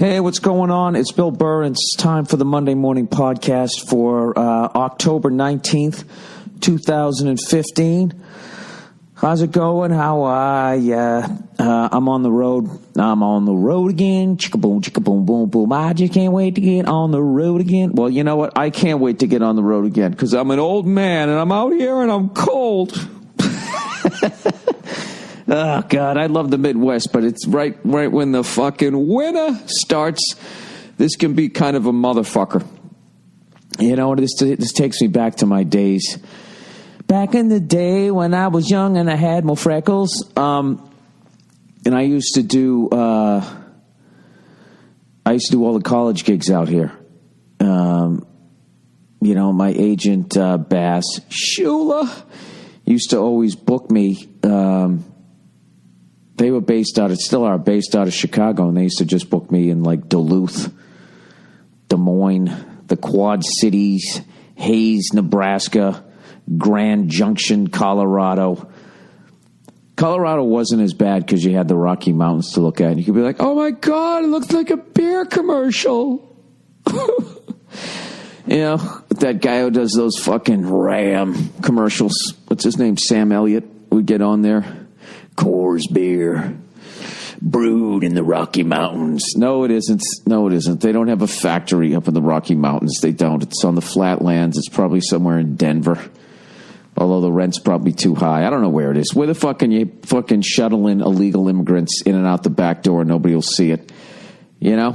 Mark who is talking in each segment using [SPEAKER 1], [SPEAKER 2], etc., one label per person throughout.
[SPEAKER 1] Hey, what's going on? It's Bill Burr, and it's time for the Monday Morning Podcast for October 19th, 2015. How's it going? How are ya? I'm on the road. I'm on the road again. Chicka-boom, chicka-boom, boom, boom. I just can't wait to get on the road again. Well, you know what? I can't wait to get on the road again because I'm an old man, and I'm out here, and I'm cold. Oh, God, I love the Midwest, but it's right when the fucking winter starts, this can be kind of a motherfucker. You know, this takes me back to my days. Back in the day when I was young and I had more freckles, and I used to do all the college gigs out here. You know, my agent, Bass Shula, used to always book me. They were based out of Chicago, and they used to just book me in like Duluth, Des Moines, the Quad Cities, Hayes, Nebraska, Grand Junction, Colorado. Colorado wasn't as bad because you had the Rocky Mountains to look at. You could be like, oh my God, it looks like a beer commercial. You know, that guy who does those fucking Ram commercials. What's his name? Sam Elliott would get on there. Coors beer, brewed in the Rocky Mountains. No, it isn't. No, it isn't. They don't have a factory up in the Rocky Mountains. They don't. It's on the flatlands. It's probably somewhere in Denver. Although the rent's probably too high. I don't know where it is. Where the fucking you fucking shuttling illegal immigrants in and out the back door and nobody will see it. You know?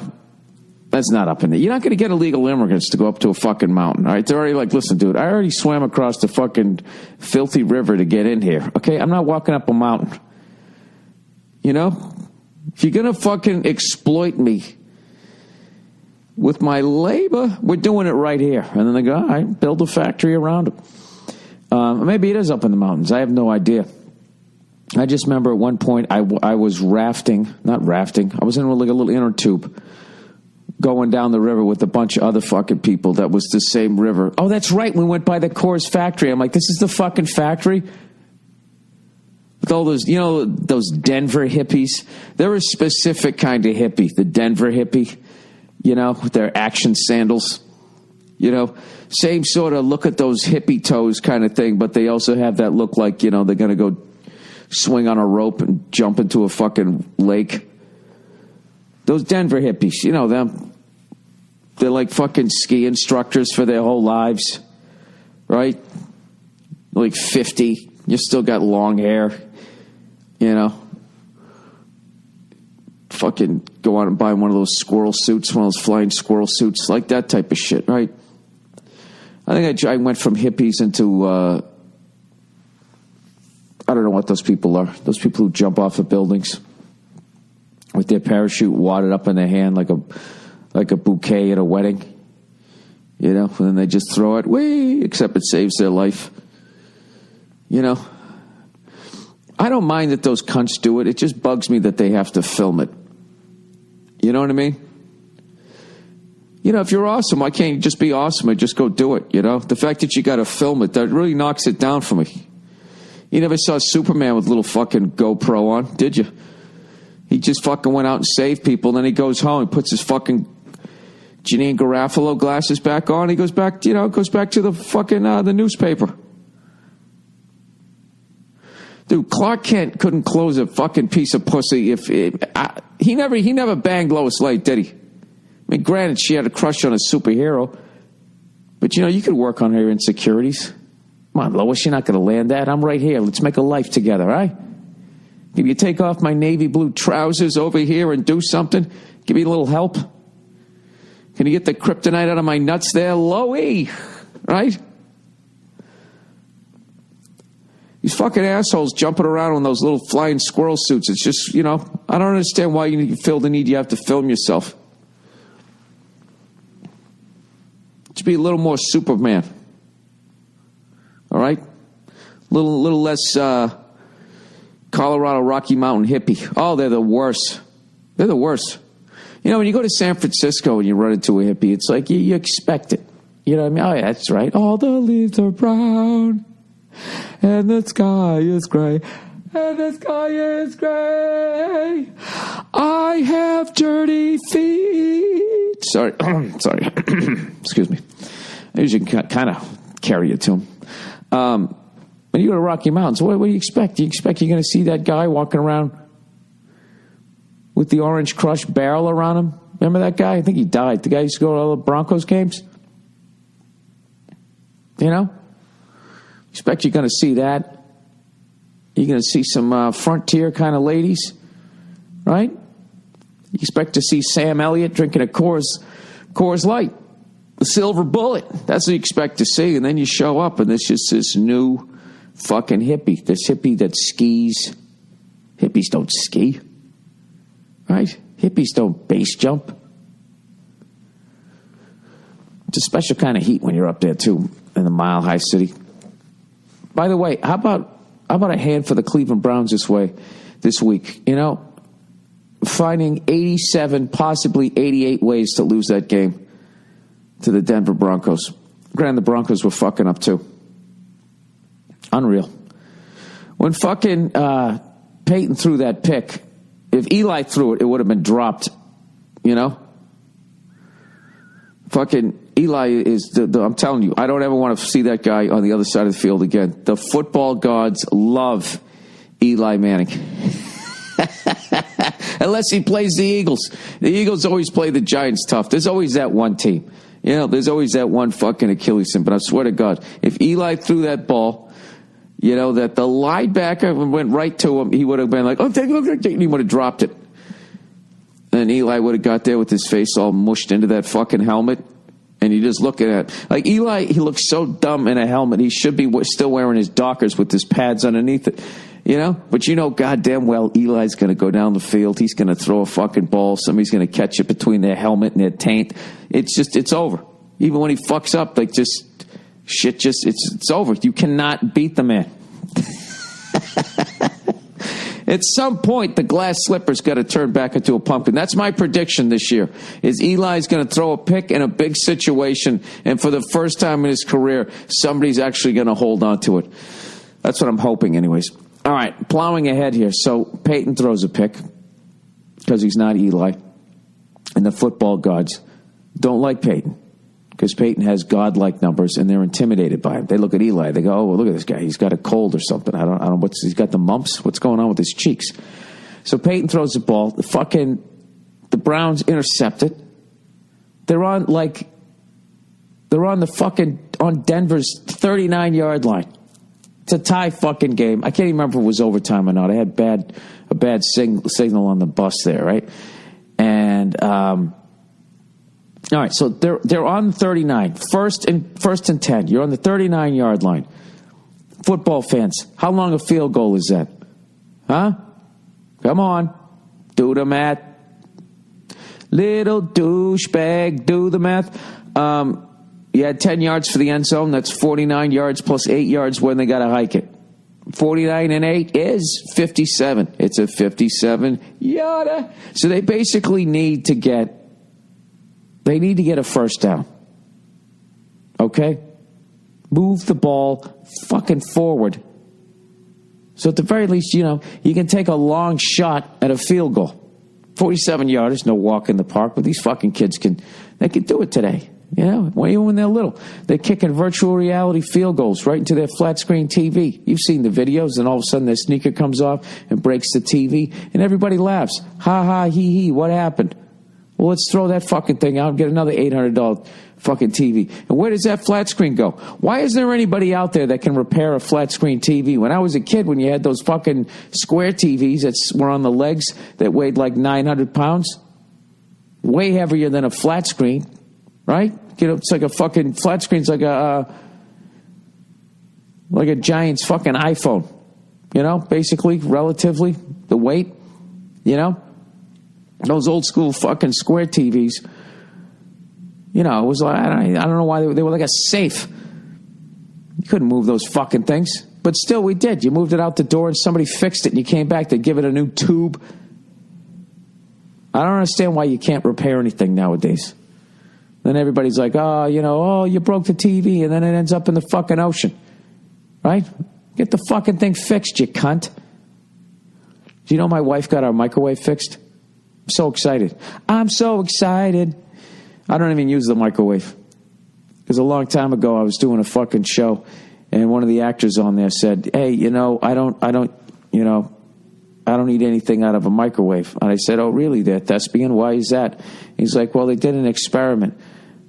[SPEAKER 1] That's not up in there. You're not going to get illegal immigrants to go up to a fucking mountain. All right? They're already like, listen, dude, I already swam across the fucking filthy river to get in here. Okay? I'm not walking up a mountain. You know? If you're going to fucking exploit me with my labor, we're doing it right here. And then they go, all right, build a factory around it. Maybe it is up in the mountains. I have no idea. I just remember at one point I was rafting. Not rafting. I was in like a little inner tube going down the river with a bunch of other fucking people. That was the same river. Oh, that's right. We went by the Coors factory. I'm like, this is the fucking factory? With all those, you know, those Denver hippies. They're a specific kind of hippie, the Denver hippie, you know, with their action sandals, you know, same sort of look at those hippie toes kind of thing, but they also have that look like, you know, they're going to go swing on a rope and jump into a fucking lake. Those Denver hippies, you know them. They're like fucking ski instructors for their whole lives, right? Like 50, you still got long hair. You know, fucking go out and buy one of those squirrel suits, one of those flying squirrel suits, like that type of shit, right? I think I went from hippies into, I don't know what those people are. Those people who jump off of buildings with their parachute wadded up in their hand like a bouquet at a wedding. You know, and then they just throw it, whee, except it saves their life. You know? I don't mind that those cunts do it. It just bugs me that they have to film it. You know what I mean? You know, if you're awesome, why can't you just be awesome and just go do it, you know? The fact that you got to film it, that really knocks it down for me. You never saw Superman with a little fucking GoPro on, did you? He just fucking went out and saved people, and then he goes home and puts his fucking Janine Garofalo glasses back on. He goes back, you know, to the fucking, the newspaper. Dude, Clark Kent couldn't close a fucking piece of pussy if he never banged Lois Lane, did he? I mean, granted, she had a crush on a superhero, but you know, you could work on her insecurities. Come on, Lois, you're not going to land that. I'm right here. Let's make a life together, all right? Can you take off my navy blue trousers over here and do something? Give me a little help. Can you get the kryptonite out of my nuts there, Loie? Right? These fucking assholes jumping around in those little flying squirrel suits. It's just, you know, I don't understand why you feel the need you have to film yourself. To be a little more Superman. All right? Little less Colorado Rocky Mountain hippie. Oh, they're the worst. They're the worst. You know, when you go to San Francisco and you run into a hippie, it's like you expect it. You know what I mean? Oh, yeah, that's right. All the leaves are brown. And the sky is gray, and the sky is gray. I have dirty feet. Sorry. Sorry. Excuse me. I usually kind of carry it to him. When you go to Rocky Mountains, what do you expect? Do you expect you're going to see that guy walking around with the Orange Crush barrel around him? Remember that guy? I think he died. The guy used to go to all the Broncos games. You know? Expect you're going to see that. You're going to see some frontier kind of ladies, right? You expect to see Sam Elliott drinking a Coors Light, the Silver Bullet. That's what you expect to see. And then you show up, and there's just this new fucking hippie. This hippie that skis. Hippies don't ski, right? Hippies don't base jump. It's a special kind of heat when you're up there, too, in the Mile High City. By the way, how about a hand for the Cleveland Browns this week? You know, finding 87, possibly 88 ways to lose that game to the Denver Broncos. Granted, the Broncos were fucking up, too. Unreal. When fucking Peyton threw that pick, if Eli threw it, it would have been dropped, you know? Fucking Eli is, I'm telling you, I don't ever want to see that guy on the other side of the field again. The football gods love Eli Manning. Unless he plays the Eagles. The Eagles always play the Giants tough. There's always that one team. You know, there's always that one fucking Achilles team. But I swear to God, if Eli threw that ball, you know, that the linebacker went right to him, he would have been like, oh, take it, and he would have dropped it. And Eli would have got there with his face all mushed into that fucking helmet. And you just look at it. Like, Eli, he looks so dumb in a helmet. He should be still wearing his Dockers with his pads underneath it. You know? But you know goddamn well Eli's going to go down the field. He's going to throw a fucking ball. Somebody's going to catch it between their helmet and their taint. It's over. Even when he fucks up, like, it's over. You cannot beat the man. At some point, the glass slipper's got to turn back into a pumpkin. That's my prediction this year, is Eli's going to throw a pick in a big situation, and for the first time in his career, somebody's actually going to hold on to it. That's what I'm hoping anyways. All right, plowing ahead here. So Peyton throws a pick because he's not Eli, and the football gods don't like Peyton because Peyton has godlike numbers, and they're intimidated by him. They look at Eli. They go, oh, well, look at this guy. He's got a cold or something. I don't. He's got the mumps. What's going on with his cheeks? So Peyton throws the ball. The Browns intercept it. They're on Denver's 39-yard line. It's a tie fucking game. I can't even remember if it was overtime or not. I had a bad signal on the bus there, right? And all right, so they're on 39, first and 10. You're on the 39-yard line. Football fans, how long a field goal is that? Huh? Come on, do the math. Little douchebag, do the math. You had 10 yards for the end zone. That's 49 yards plus 8 yards when they got to hike it. 49 and 8 is 57. It's a 57-yarder. So they basically need to get a first down. Okay? Move the ball fucking forward. So at the very least, you know, you can take a long shot at a field goal. 47 yarders, no walk in the park, but these fucking kids can do it today. You know, when they're little, they're kicking virtual reality field goals right into their flat screen TV. You've seen the videos, and all of a sudden their sneaker comes off and breaks the TV, and everybody laughs. Ha ha, hee hee, what happened? Well, let's throw that fucking thing out and get another $800 fucking TV. And where does that flat screen go? Why isn't there anybody out there that can repair a flat screen TV? When I was a kid, when you had those fucking square TVs that were on the legs that weighed like 900 pounds, way heavier than a flat screen, right? You know, it's like a fucking flat screen's like a Giant's fucking iPhone. You know, basically, relatively, the weight, you know? Those old school fucking square TVs, you know, it was like, I don't know why they were like a safe. You couldn't move those fucking things. But still, we did. You moved it out the door and somebody fixed it and you came back to give it a new tube. I don't understand why you can't repair anything nowadays. Then everybody's like, you broke the TV, and then it ends up in the fucking ocean. Right? Get the fucking thing fixed, you cunt. Do you know my wife got our microwave fixed? I'm so excited. I don't even use the microwave. Because a long time ago, I was doing a fucking show, and one of the actors on there said, hey, I don't eat anything out of a microwave. And I said, oh, really, there, thespian? Why is that? He's like, well, they did an experiment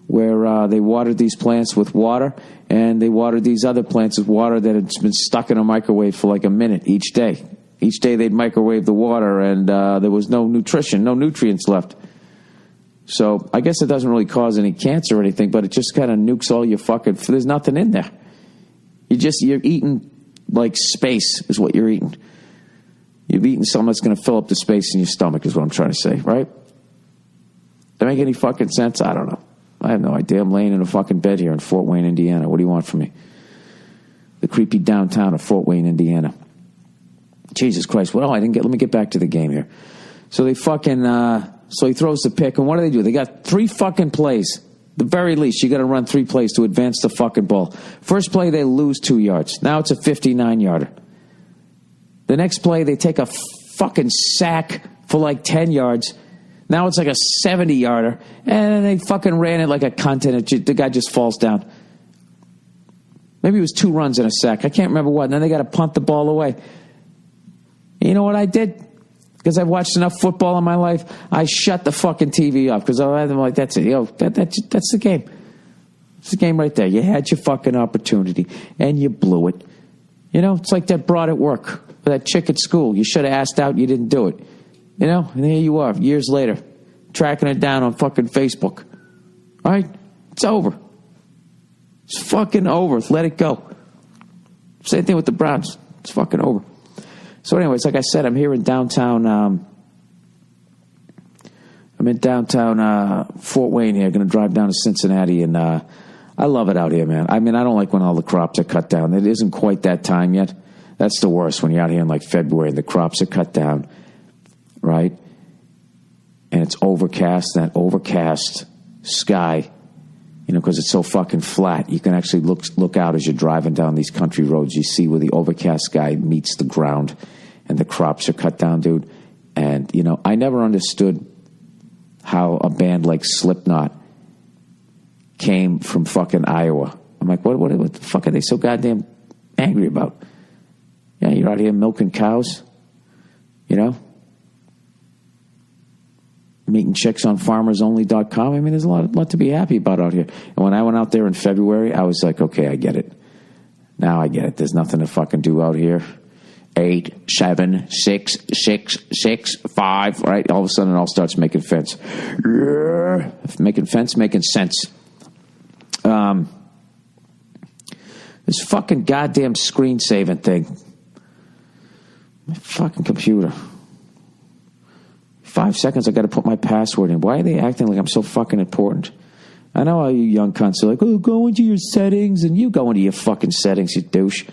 [SPEAKER 1] where they watered these plants with water, and they watered these other plants with water that had been stuck in a microwave for like a minute each day. Each day they'd microwave the water, and there was no nutrition, no nutrients left. So I guess it doesn't really cause any cancer or anything, but it just kind of nukes all your fucking... There's nothing in there. You're eating like space is what you're eating. You've eaten something that's going to fill up the space in your stomach is what I'm trying to say, right? Does that make any fucking sense? I don't know. I have no idea. I'm laying in a fucking bed here in Fort Wayne, Indiana. What do you want from me? The creepy downtown of Fort Wayne, Indiana. Jesus Christ. Well, let me get back to the game here. So they fucking... So he throws the pick, and what do? They got 3 fucking plays. The very least, you got to run 3 plays to advance the fucking ball. First play, they lose 2 yards. Now it's a 59-yarder. The next play, they take a fucking sack for like 10 yards. Now it's like a 70-yarder, and they fucking ran it like a cunt, and the guy just falls down. Maybe it was 2 runs and a sack. I can't remember what. And then they got to punt the ball away. You know what I did? Because I've watched enough football in my life, I shut the fucking TV off. Because I'm like, that's it. That's the game. It's the game right there. You had your fucking opportunity, and you blew it. It's like that broad at work, or that chick at school. You should have asked out, you didn't do it. And here you are, years later, tracking it down on fucking Facebook. All right? It's over. It's fucking over. Let it go. Same thing with the Browns. It's fucking over. So anyways, like I said, I'm here in downtown, Fort Wayne here. I'm going to drive down to Cincinnati, and I love it out here, man. I mean, I don't like when all the crops are cut down. It isn't quite that time yet. That's the worst, when you're out here in like February and the crops are cut down, right? And it's overcast, that overcast sky, because it's so fucking flat. You can actually look out as you're driving down these country roads. You see where the overcast sky meets the ground and the crops are cut down, dude. And, I never understood how a band like Slipknot came from fucking Iowa. I'm like, what the fuck are they so goddamn angry about? Yeah, you're out here milking cows, meeting chicks on farmersonly.com. I mean, there's a lot to be happy about out here. And when I went out there in February, I was like, okay, I get it. Now I get it. There's nothing to fucking do out here. 8, 7, 6, 6, 6, 5, right? All of a sudden it all starts making sense. Yeah. Making sense. This fucking goddamn screen saving thing. My fucking computer. 5 seconds, I got to put my password in. Why are they acting like I'm so fucking important? I know all you young cunts are like, oh, go into your settings, and you go into your fucking settings, you douche.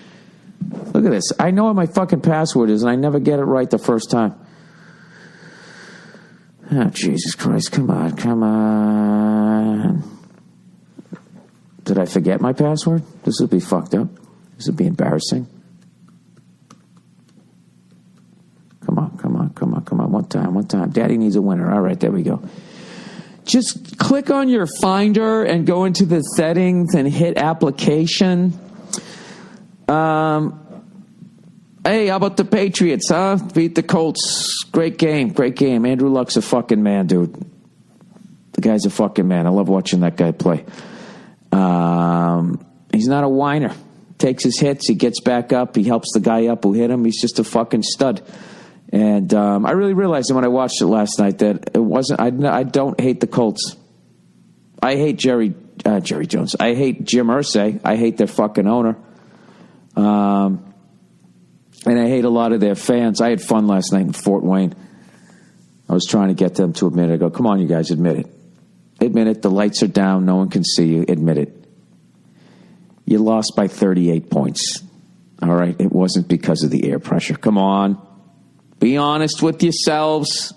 [SPEAKER 1] Look at this. I know what my fucking password is, and I never get it right the first time. Oh, Jesus Christ. Come on. Did I forget my password? This would be fucked up. This would be embarrassing. Come on. One time. Daddy needs a winner. All right, there we go. Just click on your Finder and go into the settings and hit application. Hey, how about the Patriots, huh? Beat the Colts. Great game. Andrew Luck's a fucking man, dude. The guy's a fucking man. I love watching that guy play. He's not a whiner. Takes his hits. He gets back up. He helps the guy up who hit him. He's just a fucking stud. And I really realized when I watched it last night that it wasn't. I don't hate the Colts. I hate Jerry Jones. I hate Jim Irsay. I hate their fucking owner. And I hate a lot of their fans. I had fun last night in Fort Wayne. I was trying to get them to admit it. I go, come on, you guys, admit it. Admit it. The lights are down. No one can see you. Admit it. You lost by 38 points. All right? It wasn't because of the air pressure. Come on. Be honest with yourselves.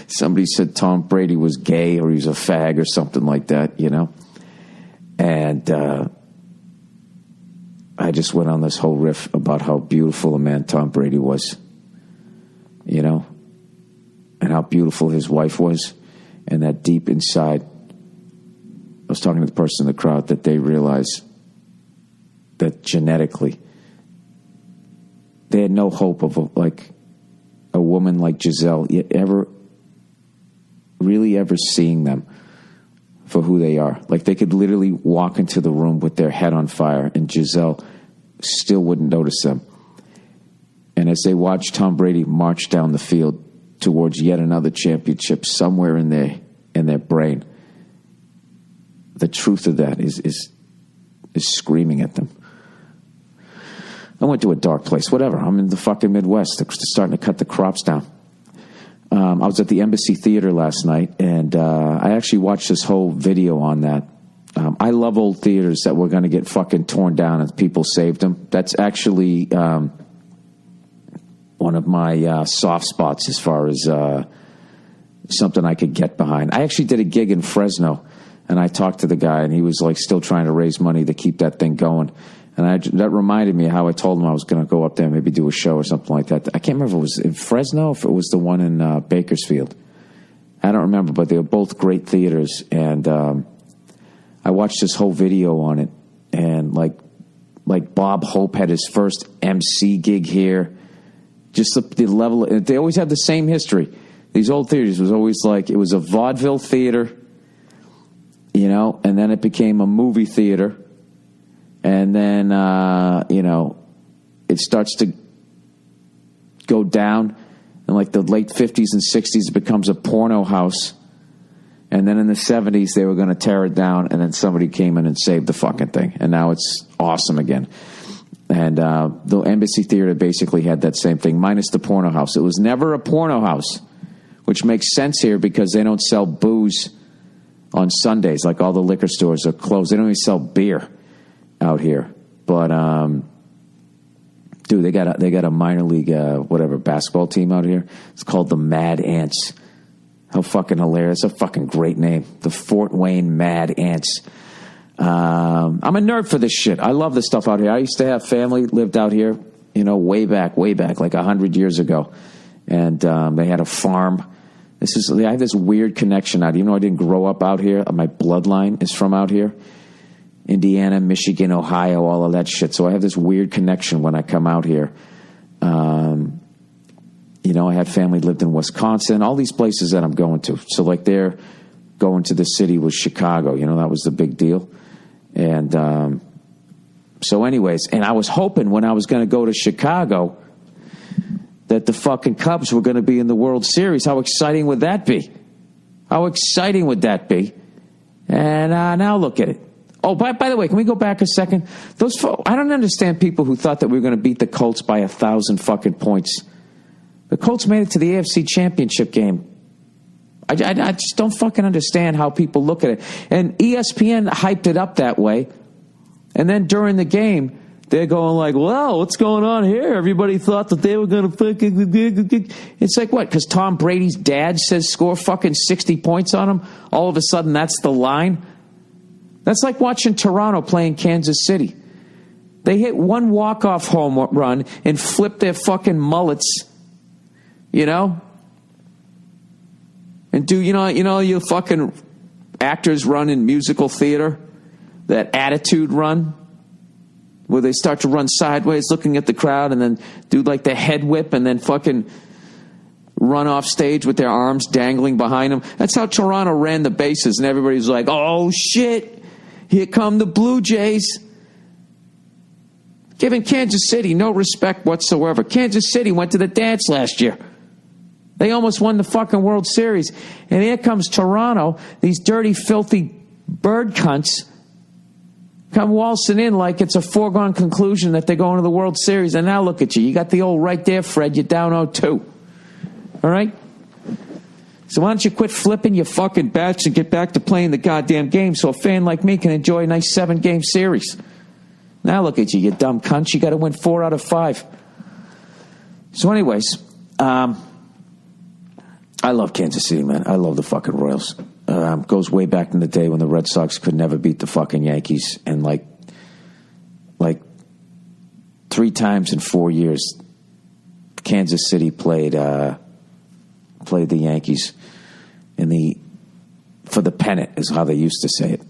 [SPEAKER 1] Somebody said Tom Brady was gay or he was a fag or something like that, And I just went on this whole riff about how beautiful a man Tom Brady was, and how beautiful his wife was, and that deep inside, I was talking to the person in the crowd, that they realized that genetically they had no hope of a woman like Giselle ever seeing them for who they are. Like, they could literally walk into the room with their head on fire and Giselle still wouldn't notice them. And as they watched Tom Brady march down the field towards yet another championship, somewhere in their brain, the truth of that is screaming at them. I went to a dark place. Whatever. I'm in the fucking Midwest. They're starting to cut the crops down. I was at the Embassy Theater last night, and I actually watched this whole video on that. I love old theaters that were going to get fucking torn down and people saved them. That's actually one of my soft spots as far as something I could get behind. I actually did a gig in Fresno, and I talked to the guy, and he was like still trying to raise money to keep that thing going. And that reminded me of how I told him I was going to go up there and maybe do a show or something like that. I can't remember if it was in Fresno or if it was the one in Bakersfield. I don't remember, but they were both great theaters. And I watched this whole video on it. And like Bob Hope had his first MC gig here. Just the level. They always had the same history. These old theaters was always like, it was a vaudeville theater, you know, and then it became a movie theater. And then, it starts to go down. In like the late 50s and 60s, it becomes a porno house. And then in the 70s, they were going to tear it down. And then somebody came in and saved the fucking thing. And now it's awesome again. And the Embassy Theater basically had that same thing, minus the porno house. It was never a porno house, which makes sense here because they don't sell booze on Sundays. Like, all the liquor stores are closed. They don't even sell beer out here. But dude, they got a minor league basketball team out here. It's called the Mad Ants. How fucking hilarious. It's a fucking great name. The Fort Wayne Mad Ants. I'm a nerd for this shit. I love this stuff out here. I used to have family lived out here, way back, like 100 years ago. And they had a farm. I have this weird connection out here. Even though I didn't grow up out here, my bloodline is from out here. Indiana, Michigan, Ohio, all of that shit. So I have this weird connection when I come out here. I had family lived in Wisconsin, all these places that I'm going to. So like they're going to the city was Chicago. That was the big deal. And so anyways, and I was hoping when I was going to go to Chicago that the fucking Cubs were going to be in the World Series. How exciting would that be? How exciting would that be? And now look at it. Oh, by the way, can we go back a second? I don't understand people who thought that we were going to beat the Colts by 1,000 fucking points. The Colts made it to the AFC Championship game. I just don't fucking understand how people look at it. And ESPN hyped it up that way. And then during the game, they're going like, well, what's going on here? Everybody thought that they were going to fucking... It's like what? Because Tom Brady's dad says score fucking 60 points on him? All of a sudden, that's the line? That's like watching Toronto playing Kansas City. They hit one walk-off home run and flip their fucking mullets, And do you fucking actors run in musical theater? That attitude run? Where they start to run sideways looking at the crowd and then do like the head whip and then fucking run off stage with their arms dangling behind them. That's how Toronto ran the bases, and everybody's like, oh shit, here come the Blue Jays. Giving Kansas City no respect whatsoever. Kansas City went to the dance last year. They almost won the fucking World Series. And here comes Toronto, these dirty, filthy bird cunts come waltzing in like it's a foregone conclusion that they're going to the World Series. And now look at you. You got the old right there, Fred. You're down 0-2. All right? So why don't you quit flipping your fucking bats and get back to playing the goddamn game so a fan like me can enjoy a nice 7-game series? Now look at you, you dumb cunt. You got to win 4 out of 5. So anyways, I love Kansas City, man. I love the fucking Royals. Goes way back in the day when the Red Sox could never beat the fucking Yankees. And like 3 times in 4 years, Kansas City played played the Yankees for the pennant is how they used to say it.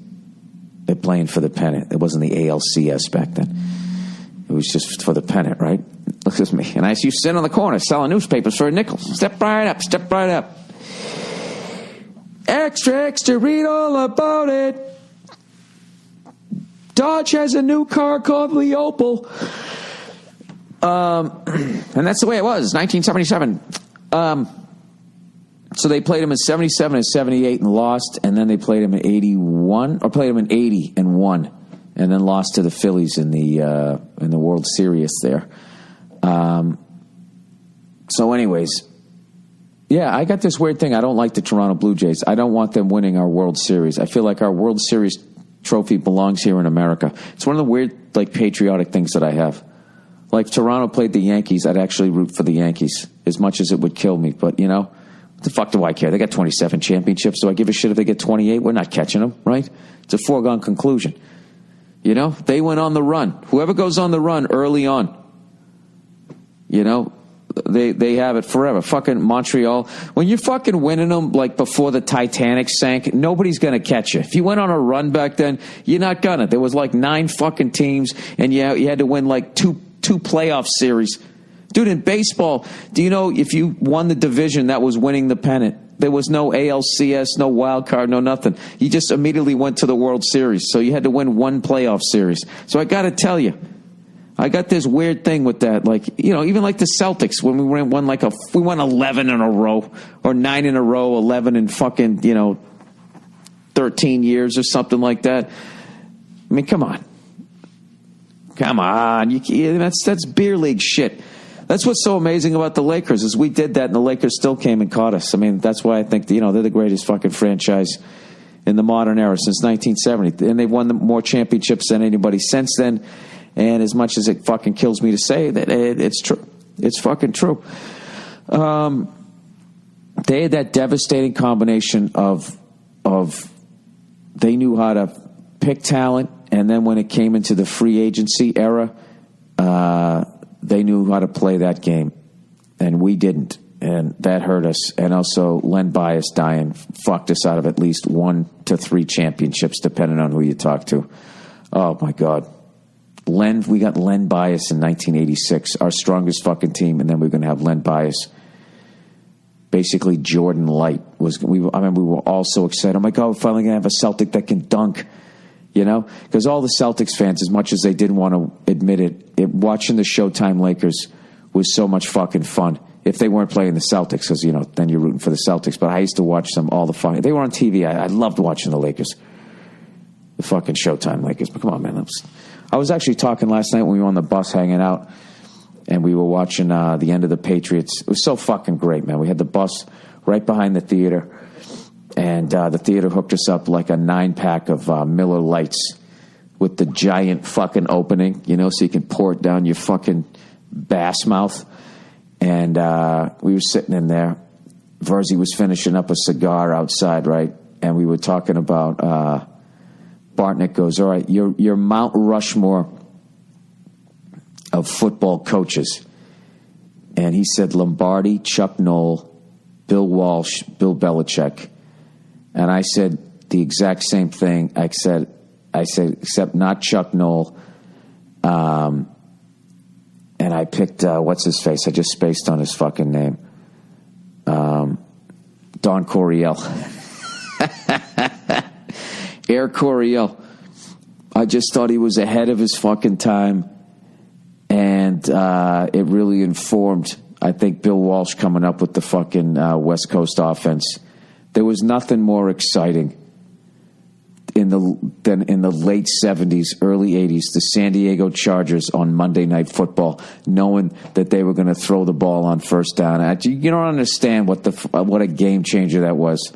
[SPEAKER 1] They're playing for the pennant. It wasn't the ALCS back then. It was just for the pennant, right? Look at me. And I used to sit on the corner selling newspapers for a nickel. Step right up, step right up. Extra, extra, read all about it. Dodge has a new car called the Opal. And that's the way it was, 1977. So they played him in 77 and 78 and lost, and then they played him in 81, or played him in 80 and won, and then lost to the Phillies in the World Series there. So anyways, yeah, I got this weird thing. I don't like the Toronto Blue Jays. I don't want them winning our World Series. I feel like our World Series trophy belongs here in America. It's one of the weird, like, patriotic things that I have. Like, if Toronto played the Yankees, I'd actually root for the Yankees, as much as it would kill me. But, you know, what the fuck do I care? They got 27 championships. Do I give a shit if they get 28? We're not catching them, right? It's a foregone conclusion. You know, they went on the run. Whoever goes on the run early on, you know, they have it forever. Fucking Montreal. When you're fucking winning them, like, before the Titanic sank, nobody's going to catch you. If you went on a run back then, you're not gonna. There was like 9 fucking teams, and you had to win like two playoff series. Dude, in baseball, do you know if you won the division, that was winning the pennant? There was no ALCS, no wild card, no nothing. You just immediately went to the World Series. So you had to win 1 playoff series. So I got to tell you, I got this weird thing with that. Like, you know, even like the Celtics, when we won 11 in a row, or 9 in a row, 11 in fucking, 13 years or something like that. I mean, come on. Come on. That's beer league shit. That's what's so amazing about the Lakers is we did that and the Lakers still came and caught us. I mean, that's why I think, they're the greatest fucking franchise in the modern era since 1970. And they've won more championships than anybody since then. And as much as it fucking kills me to say that, it's true. It's fucking true. They had that devastating combination of they knew how to pick talent, and then when it came into the free agency era, they knew how to play that game, and we didn't, and that hurt us. And also, Len Bias dying fucked us out of at least 1 to 3 championships, depending on who you talk to. Oh my God, we got Len Bias in 1986, our strongest fucking team, and then we're going to have Len Bias. Basically, Jordan Light was. I remember we were all so excited. Oh my God, we're finally going to have a Celtic that can dunk. You know, because all the Celtics fans, as much as they didn't want to admit it, watching the Showtime Lakers was so much fucking fun. If they weren't playing the Celtics, because, then you're rooting for the Celtics. But I used to watch them all the fun. They were on TV. I loved watching the Lakers. The fucking Showtime Lakers. But come on, man. I was actually talking last night when we were on the bus hanging out, and we were watching the end of the Patriots. It was so fucking great, man. We had the bus right behind the theater. And the theater hooked us up like a 9-pack of Miller Lights with the giant fucking opening, so you can pour it down your fucking bass mouth. And we were sitting in there. Verzi was finishing up a cigar outside, right? And we were talking about, Bartnick goes, all right, you're Mount Rushmore of football coaches. And he said Lombardi, Chuck Noll, Bill Walsh, Bill Belichick. And I said the exact same thing. I said, except not Chuck Noll. And I picked, what's his face? I just spaced on his fucking name. Don Coryell. Air Coryell. I just thought he was ahead of his fucking time. And it really informed, I think, Bill Walsh coming up with the fucking West Coast offense. There was nothing more exciting than in the late 70s, early 80s, the San Diego Chargers on Monday Night Football, knowing that they were going to throw the ball on first down. You don't understand what a game changer that was.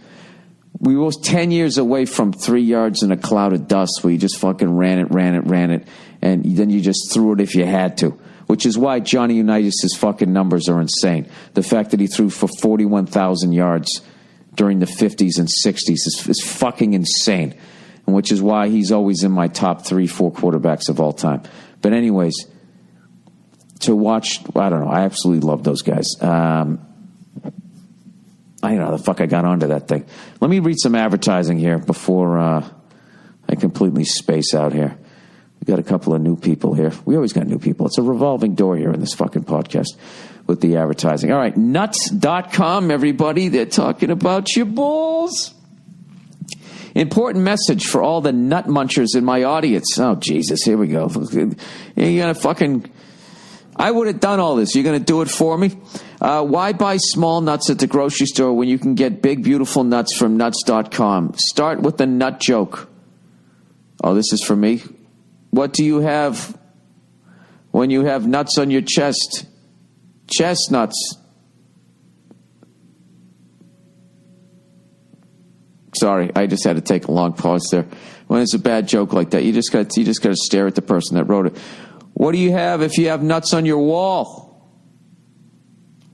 [SPEAKER 1] We were 10 years away from 3 yards in a cloud of dust where you just fucking ran it, and then you just threw it if you had to, which is why Johnny Unitas' fucking numbers are insane. The fact that he threw for 41,000 yards during the 50s and 60s is fucking insane, and which is why he's always in my top 3-4 quarterbacks of all time. But anyways, to watch, I don't know, I absolutely love those guys. I don't know how the fuck I got onto that thing. Let me read some advertising here before I completely space out here. We got a couple of new people here. We always got new people. It's a revolving door here in this fucking podcast with the advertising. All right, nuts.com, everybody. They're talking about your balls. Important message for all the nut munchers in my audience. Oh, Jesus, here we go. You're going to fucking... I would have done all this. You're going to do it for me? Why buy small nuts at the grocery store when you can get big, beautiful nuts from nuts.com? Start with the nut joke. Oh, this is for me. What do you have when you have nuts on your chest? Chestnuts. Sorry, I just had to take a long pause there. When it's a bad joke like that, you just got to stare at the person that wrote it. What do you have if you have nuts on your wall?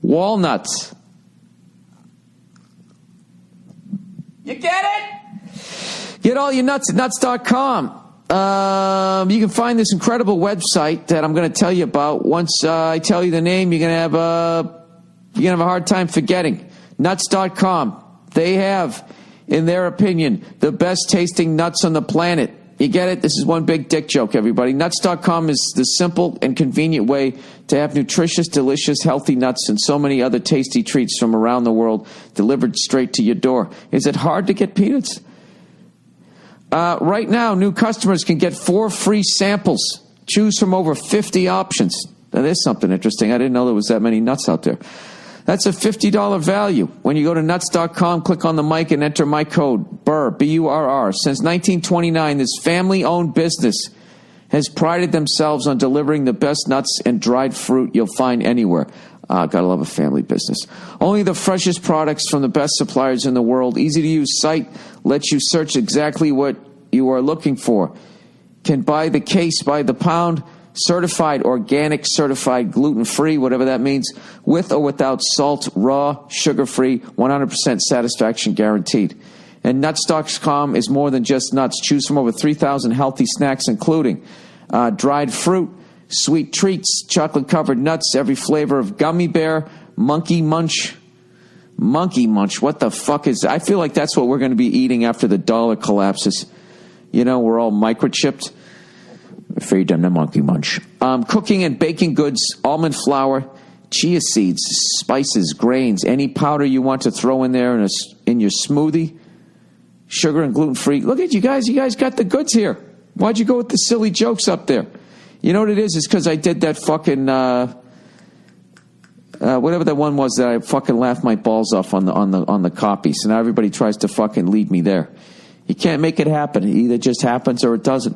[SPEAKER 1] Walnuts. You get it? Get all your nuts at nuts.com. You can find this incredible website that I'm going to tell you about. Once I tell you the name, you're going to have a hard time forgetting. Nuts.com. They have, in their opinion, the best tasting nuts on the planet. You get it? This is one big dick joke, everybody. Nuts.com is the simple and convenient way to have nutritious, delicious, healthy nuts and so many other tasty treats from around the world delivered straight to your door. Is it hard to get peanuts? Right now, new customers can get 4 free samples. Choose from over 50 options. That is something interesting. I didn't know there was that many nuts out there. That's a $50 value. When you go to nuts.com, click on the mic and enter my code, Burr, B-U-R-R. Since 1929, this family-owned business has prided themselves on delivering the best nuts and dried fruit you'll find anywhere. Gotta love a family business. Only the freshest products from the best suppliers in the world. Easy-to-use site lets you search exactly what you are looking for. Can buy the case by the pound. Certified organic, certified gluten-free, whatever that means, with or without salt, raw, sugar-free, 100% satisfaction guaranteed. And nuts.com is more than just nuts. Choose from over 3,000 healthy snacks, including dried fruit, sweet treats, chocolate-covered nuts, every flavor of gummy bear, monkey munch. Monkey munch, what the fuck is that? I feel like that's what we're going to be eating after the dollar collapses. You know, we're all microchipped. Feed them the monkey munch. Cooking and baking goods, almond flour, chia seeds, spices, grains, any powder you want to throw in there in your smoothie. Sugar and gluten-free. Look at you guys. You guys got the goods here. Why'd you go with the silly jokes up there? You know what it is? It's because I did that fucking... whatever that one was that I fucking laughed my balls off on the copy. So now everybody tries to fucking lead me there. You can't make it happen. It either just happens or it doesn't.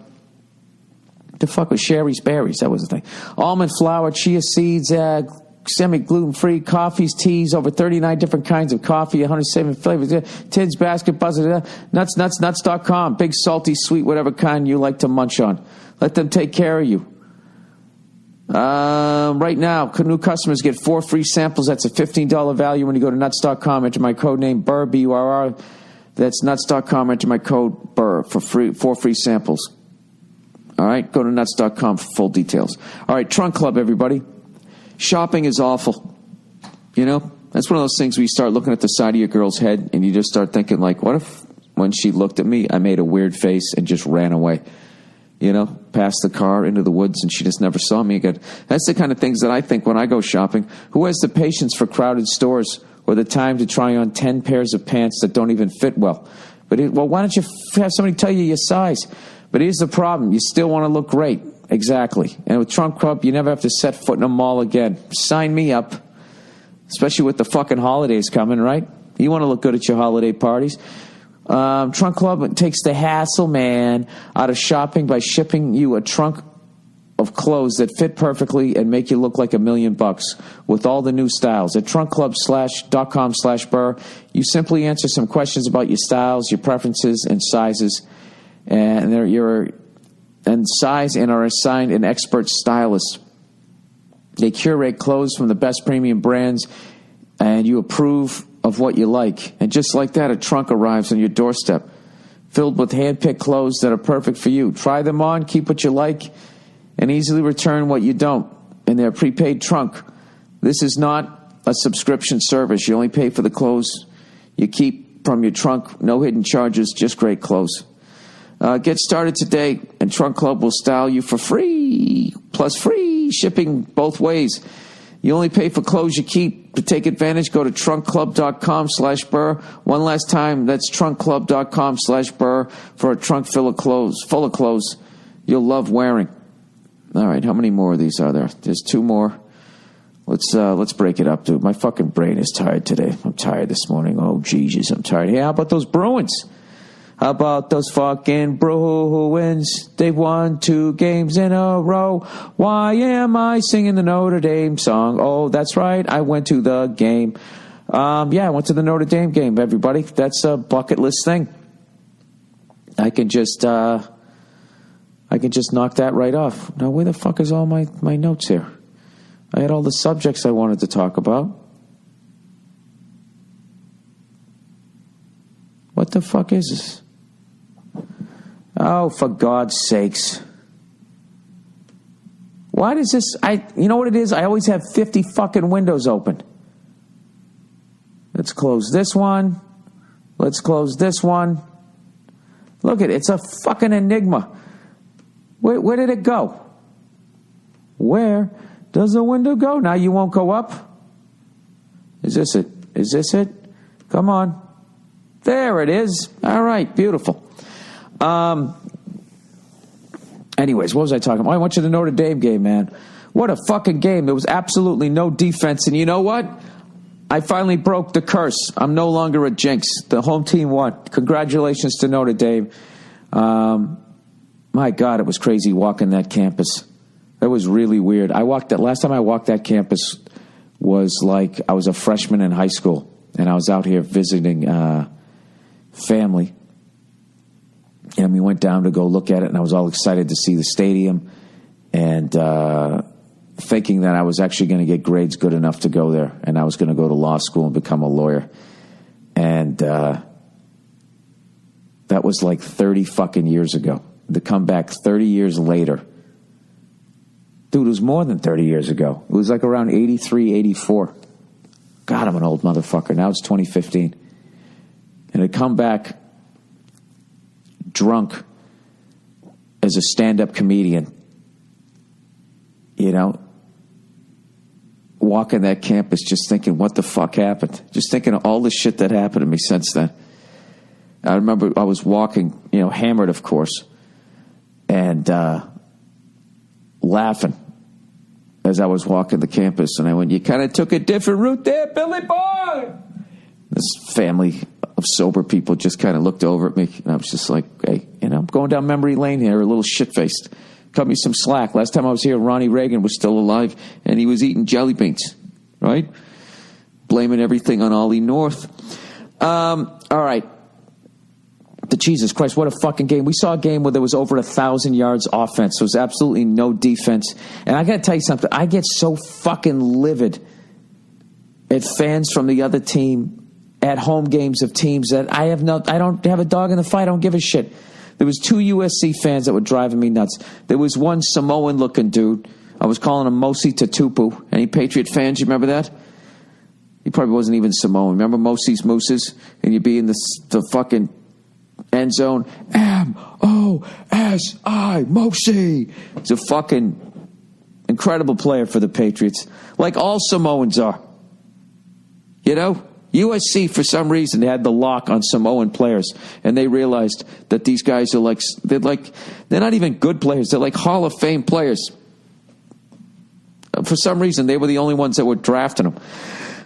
[SPEAKER 1] The fuck was Sherry's Berries? That was the thing. Almond flour, chia seeds, semi-gluten-free coffees, teas, over 39 different kinds of coffee, 107 flavors, tins, basket, buzzer, nuts.com. Big, salty, sweet, whatever kind you like to munch on. Let them take care of you. Right now, new customers get 4 free samples. That's a $15 value when you go to nuts.com. Enter my code name, Burr, B-U-R-R. That's nuts.com. Enter my code, Burr, for 4 free samples. All right, go to nuts.com for full details. All right, Trunk Club, everybody. Shopping is awful. You know, that's one of those things where you start looking at the side of your girl's head and you just start thinking, like, what if when she looked at me, I made a weird face and just ran away? You know, past the car into the woods and she just never saw me again. That's the kind of things that I think when I go shopping. Who has the patience for crowded stores or the time to try on 10 pairs of pants that don't even fit well? Well, why don't you have somebody tell you your size? But here's the problem. You still want to look great. Exactly. And with Trunk Club, you never have to set foot in a mall again. Sign me up. Especially with the fucking holidays coming, right? You want to look good at your holiday parties. Trunk Club takes the hassle, man, out of shopping by shipping you a trunk of clothes that fit perfectly and make you look like $1,000,000 with all the new styles. At trunkclub.com/Burr, you simply answer some questions about your styles, your preferences, and sizes. And size and are assigned an expert stylist. They curate clothes from the best premium brands, and you approve of what you like. And just like that, a trunk arrives on your doorstep, filled with hand-picked clothes that are perfect for you. Try them on, keep what you like, and easily return what you don't in their prepaid trunk. This is not a subscription service. You only pay for the clothes you keep from your trunk. No hidden charges, just great clothes. Get started today, and Trunk Club will style you for free, plus free shipping both ways. You only pay for clothes you keep. To take advantage, go to trunkclub.com/Burr. One last time, that's trunkclub.com/Burr for a trunk full of clothes you'll love wearing. All right, how many more of these are there? There's 2 more. Let's break it up, dude. My fucking brain is tired today. I'm tired this morning. Oh, Jesus, I'm tired. Hey, how about those Bruins? How about those fucking Bruins? They've won 2 games in a row. Why am I singing the Notre Dame song? Oh, that's right. I went to the game. I went to the Notre Dame game, everybody. That's a bucket list thing. I can just knock that right off. Now, where the fuck is all my notes here? I had all the subjects I wanted to talk about. What the fuck is this? Oh, for God's sakes. Why does this... You know what it is? I always have 50 fucking windows open. Let's close this one. Let's close this one. Look at it. It's a fucking enigma. Where did it go? Where does the window go? Now you won't go up? Is this it? Is this it? Come on. There it is. All right. Beautiful. Anyways, what was I talking about? I went to the Notre Dame game, man. What a fucking game. There was absolutely no defense. And you know what? I finally broke the curse. I'm no longer a jinx. The home team won. Congratulations to Notre Dame. My God, it was crazy walking that campus. It was really weird. Last time I walked that campus was like I was a freshman in high school. And I was out here visiting family. And we went down to go look at it, and I was all excited to see the stadium and thinking that I was actually going to get grades good enough to go there, and I was going to go to law school and become a lawyer. And that was like 30 fucking years ago. To come back 30 years later. Dude, it was more than 30 years ago. It was like around 83, 84. God, I'm an old motherfucker. Now it's 2015. And to come back drunk as a stand-up comedian, walking that campus just thinking, what the fuck happened? Just thinking of all the shit that happened to me since then. I remember I was walking, hammered, of course, and laughing as I was walking the campus. And I went, you kind of took a different route there, Billy Boy! This family of sober people just kind of looked over at me, and I was just like, hey, I'm going down memory lane here, a little shit-faced. Cut me some slack. Last time I was here, Ronnie Reagan was still alive, and he was eating jelly beans, right? Blaming everything on Ollie North. All right. Jesus Christ, what a fucking game. We saw a game where there was over 1,000 yards offense. There was absolutely no defense. And I got to tell you something. I get so fucking livid at fans from the other team at home games of teams that I don't have a dog in the fight. I don't give a shit. There was 2 USC fans that were driving me nuts. There was one Samoan-looking dude. I was calling him Mosi Tatupu. Any Patriot fans, you remember that? He probably wasn't even Samoan. Remember Mosi's Mooses? And you'd be in the fucking end zone. M-O-S-I, Mosi. He's a fucking incredible player for the Patriots. Like all Samoans are. USC, for some reason, they had the lock on Samoan players, and they realized that these guys are they're not even good players. They're like Hall of Fame players. For some reason, they were the only ones that were drafting them.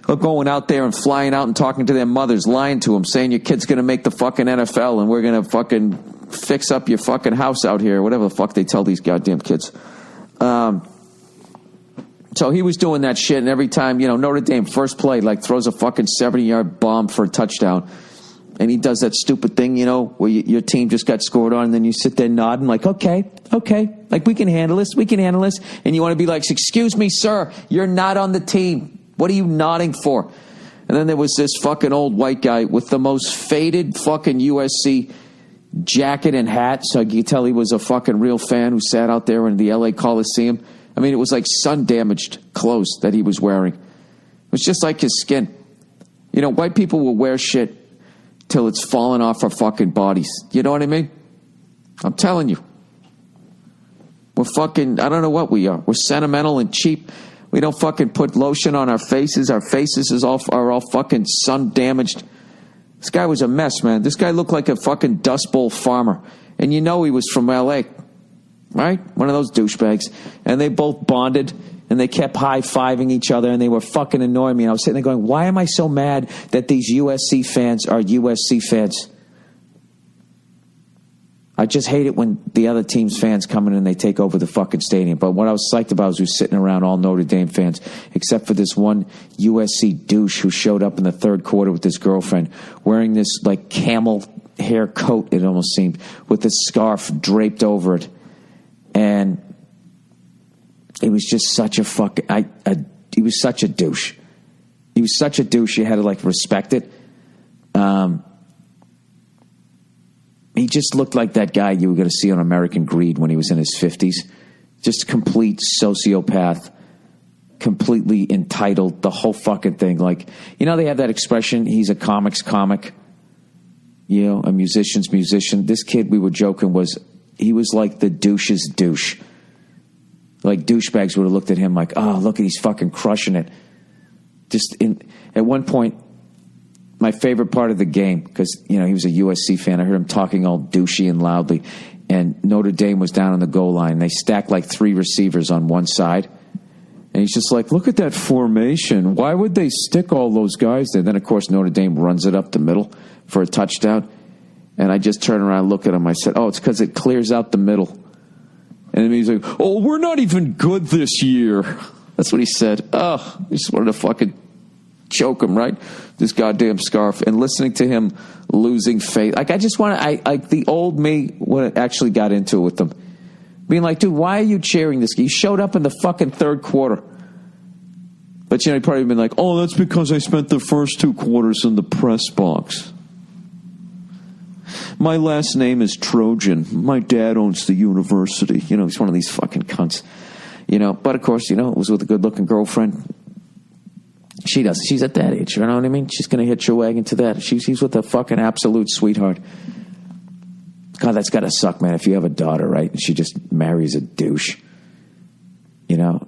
[SPEAKER 1] They're going out there and flying out and talking to their mothers, lying to them, saying your kid's going to make the fucking NFL, and we're going to fucking fix up your fucking house out here, whatever the fuck they tell these goddamn kids. So he was doing that shit, and every time, Notre Dame, first play, throws a fucking 70-yard bomb for a touchdown. And he does that stupid thing, where your team just got scored on, and then you sit there nodding okay. We can handle this. And you want to be like, excuse me, sir, you're not on the team. What are you nodding for? And then there was this fucking old white guy with the most faded fucking USC jacket and hat, so you could tell he was a fucking real fan who sat out there in the LA Coliseum. I mean, it was like sun-damaged clothes that he was wearing. It was just like his skin. White people will wear shit till it's falling off our fucking bodies. You know what I mean? I'm telling you. We're fucking, I don't know what we are. We're sentimental and cheap. We don't fucking put lotion on our faces. Our faces are all fucking sun damaged. This guy was a mess, man. This guy looked like a fucking Dust Bowl farmer. And you know he was from L.A., right? One of those douchebags. And they both bonded, and they kept high-fiving each other, and they were fucking annoying me. And I was sitting there going, why am I so mad that these USC fans are USC fans? I just hate it when the other team's fans come in and they take over the fucking stadium. But what I was psyched about was we were sitting around all Notre Dame fans, except for this one USC douche who showed up in the third quarter with his girlfriend, wearing this like camel hair coat, it almost seemed, with a scarf draped over it. And it was just such a fucking, he was such a douche. He was such a douche, you had to like respect it. He just looked like that guy you were going to see on American Greed when he was in his 50s. Just a complete sociopath, completely entitled, the whole fucking thing. Like, you know, they have that expression, he's a comic's comic, you know, a musician's musician. This kid, we were joking, he was like the douche's douche. Like, douchebags would have looked at him like, oh, look, he's fucking crushing it. At one point, my favorite part of the game, because, you know, he was a USC fan. I heard him talking all douchey and loudly. And Notre Dame was down on the goal line. They stacked like 3 receivers on one side. And he's just like, look at that formation. Why would they stick all those guys there? Then, of course, Notre Dame runs it up the middle for a touchdown. And I just turn around and look at him. I said, oh, it's because it clears out the middle. And then he's like, oh, we're not even good this year. That's what he said. Oh, he just wanted to fucking choke him, right? This goddamn scarf. And listening to him losing faith. Like, I just want to, like, the old me when it actually got into it with them. Being like, dude, why are you cheering this? You showed up in the fucking third quarter. But, you know, he'd probably been like, oh, that's because I spent the first 2 quarters in the press box. My last name is Trojan. My dad owns the university. You know, he's one of these fucking cunts. You know, but of course, you know, it was with a good-looking girlfriend. She does. She's at that age, you know what I mean? She's going to hitch your wagon to that. She's with a fucking absolute sweetheart. God, that's got to suck, man, if you have a daughter, right? And she just marries a douche. You know,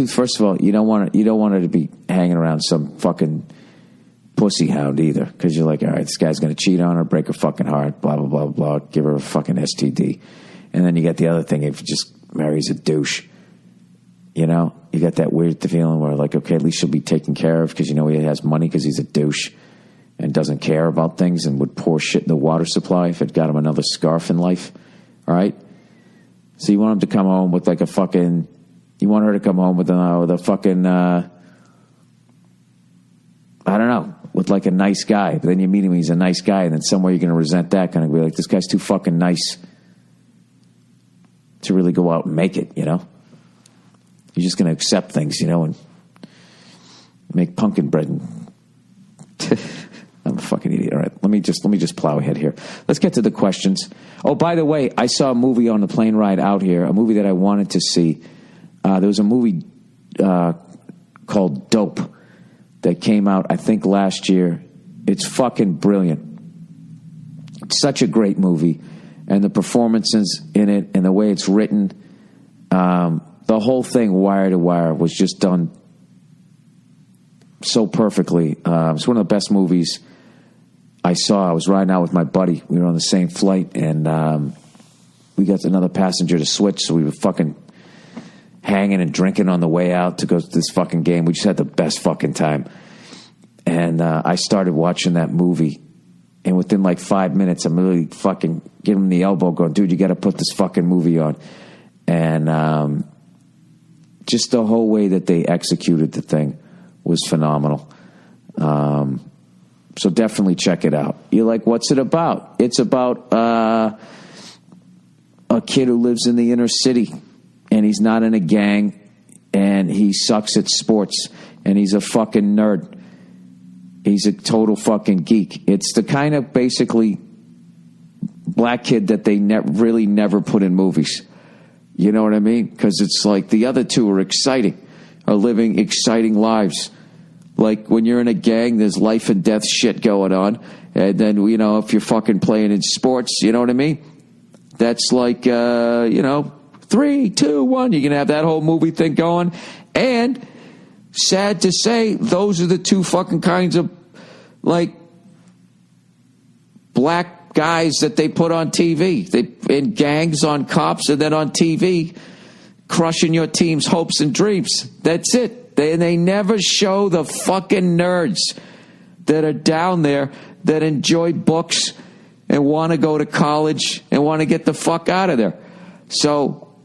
[SPEAKER 1] first of all, you don't want her to be hanging around some fucking pussy hound either, because you're like, all right, this guy's going to cheat on her, break her fucking heart, blah, blah, blah, blah, give her a fucking STD. And then you get the other thing, if he just marries a douche, you know, you got that weird feeling where like, okay, at least she'll be taken care of because you know he has money because he's a douche and doesn't care about things and would pour shit in the water supply if it got him another scarf in life. All right? So you want him to come home with like a fucking, you want her to come home with a fucking, I don't know, with like a nice guy. But then you meet him, he's a nice guy, and then somewhere you're going to resent that, kind of be like, this guy's too fucking nice to really go out and make it, you know? You're just going to accept things, you know, and make pumpkin bread. And I'm a fucking idiot. All right, let me just plow ahead here. Let's get to the questions. Oh, by the way, I saw a movie on the plane ride out here, a movie that I wanted to see. There was a movie called Dope that came out, I think, last year. It's fucking brilliant. It's such a great movie. And the performances in it and the way it's written, the whole thing, wire to wire, was just done so perfectly. It's one of the best movies I saw. I was riding out with my buddy. We were on the same flight, and we got another passenger to switch, so we were fucking hanging and drinking on the way out to go to this fucking game. We just had the best fucking time. And I started watching that movie, and within like 5 minutes, I'm really fucking giving him the elbow going, dude, you got to put this fucking movie on. And just the whole way that they executed the thing was phenomenal. So definitely check it out. You're like, what's it about? It's about a kid who lives in the inner city, and he's not in a gang, and he sucks at sports, and he's a fucking nerd. He's a total fucking geek. It's the kind of basically black kid that they really never put in movies. You know what I mean? Because it's like the other two are exciting, are living exciting lives. Like when you're in a gang, there's life and death shit going on. And then, if you're fucking playing in sports, you know what I mean? That's like, 3, 2, 1. You're going to have that whole movie thing going. And sad to say, those are the two fucking kinds of, like, black guys that they put on TV. They in gangs on cops and then on TV, crushing your team's hopes and dreams. That's it. They never show the fucking nerds that are down there that enjoy books and want to go to college and want to get the fuck out of there. So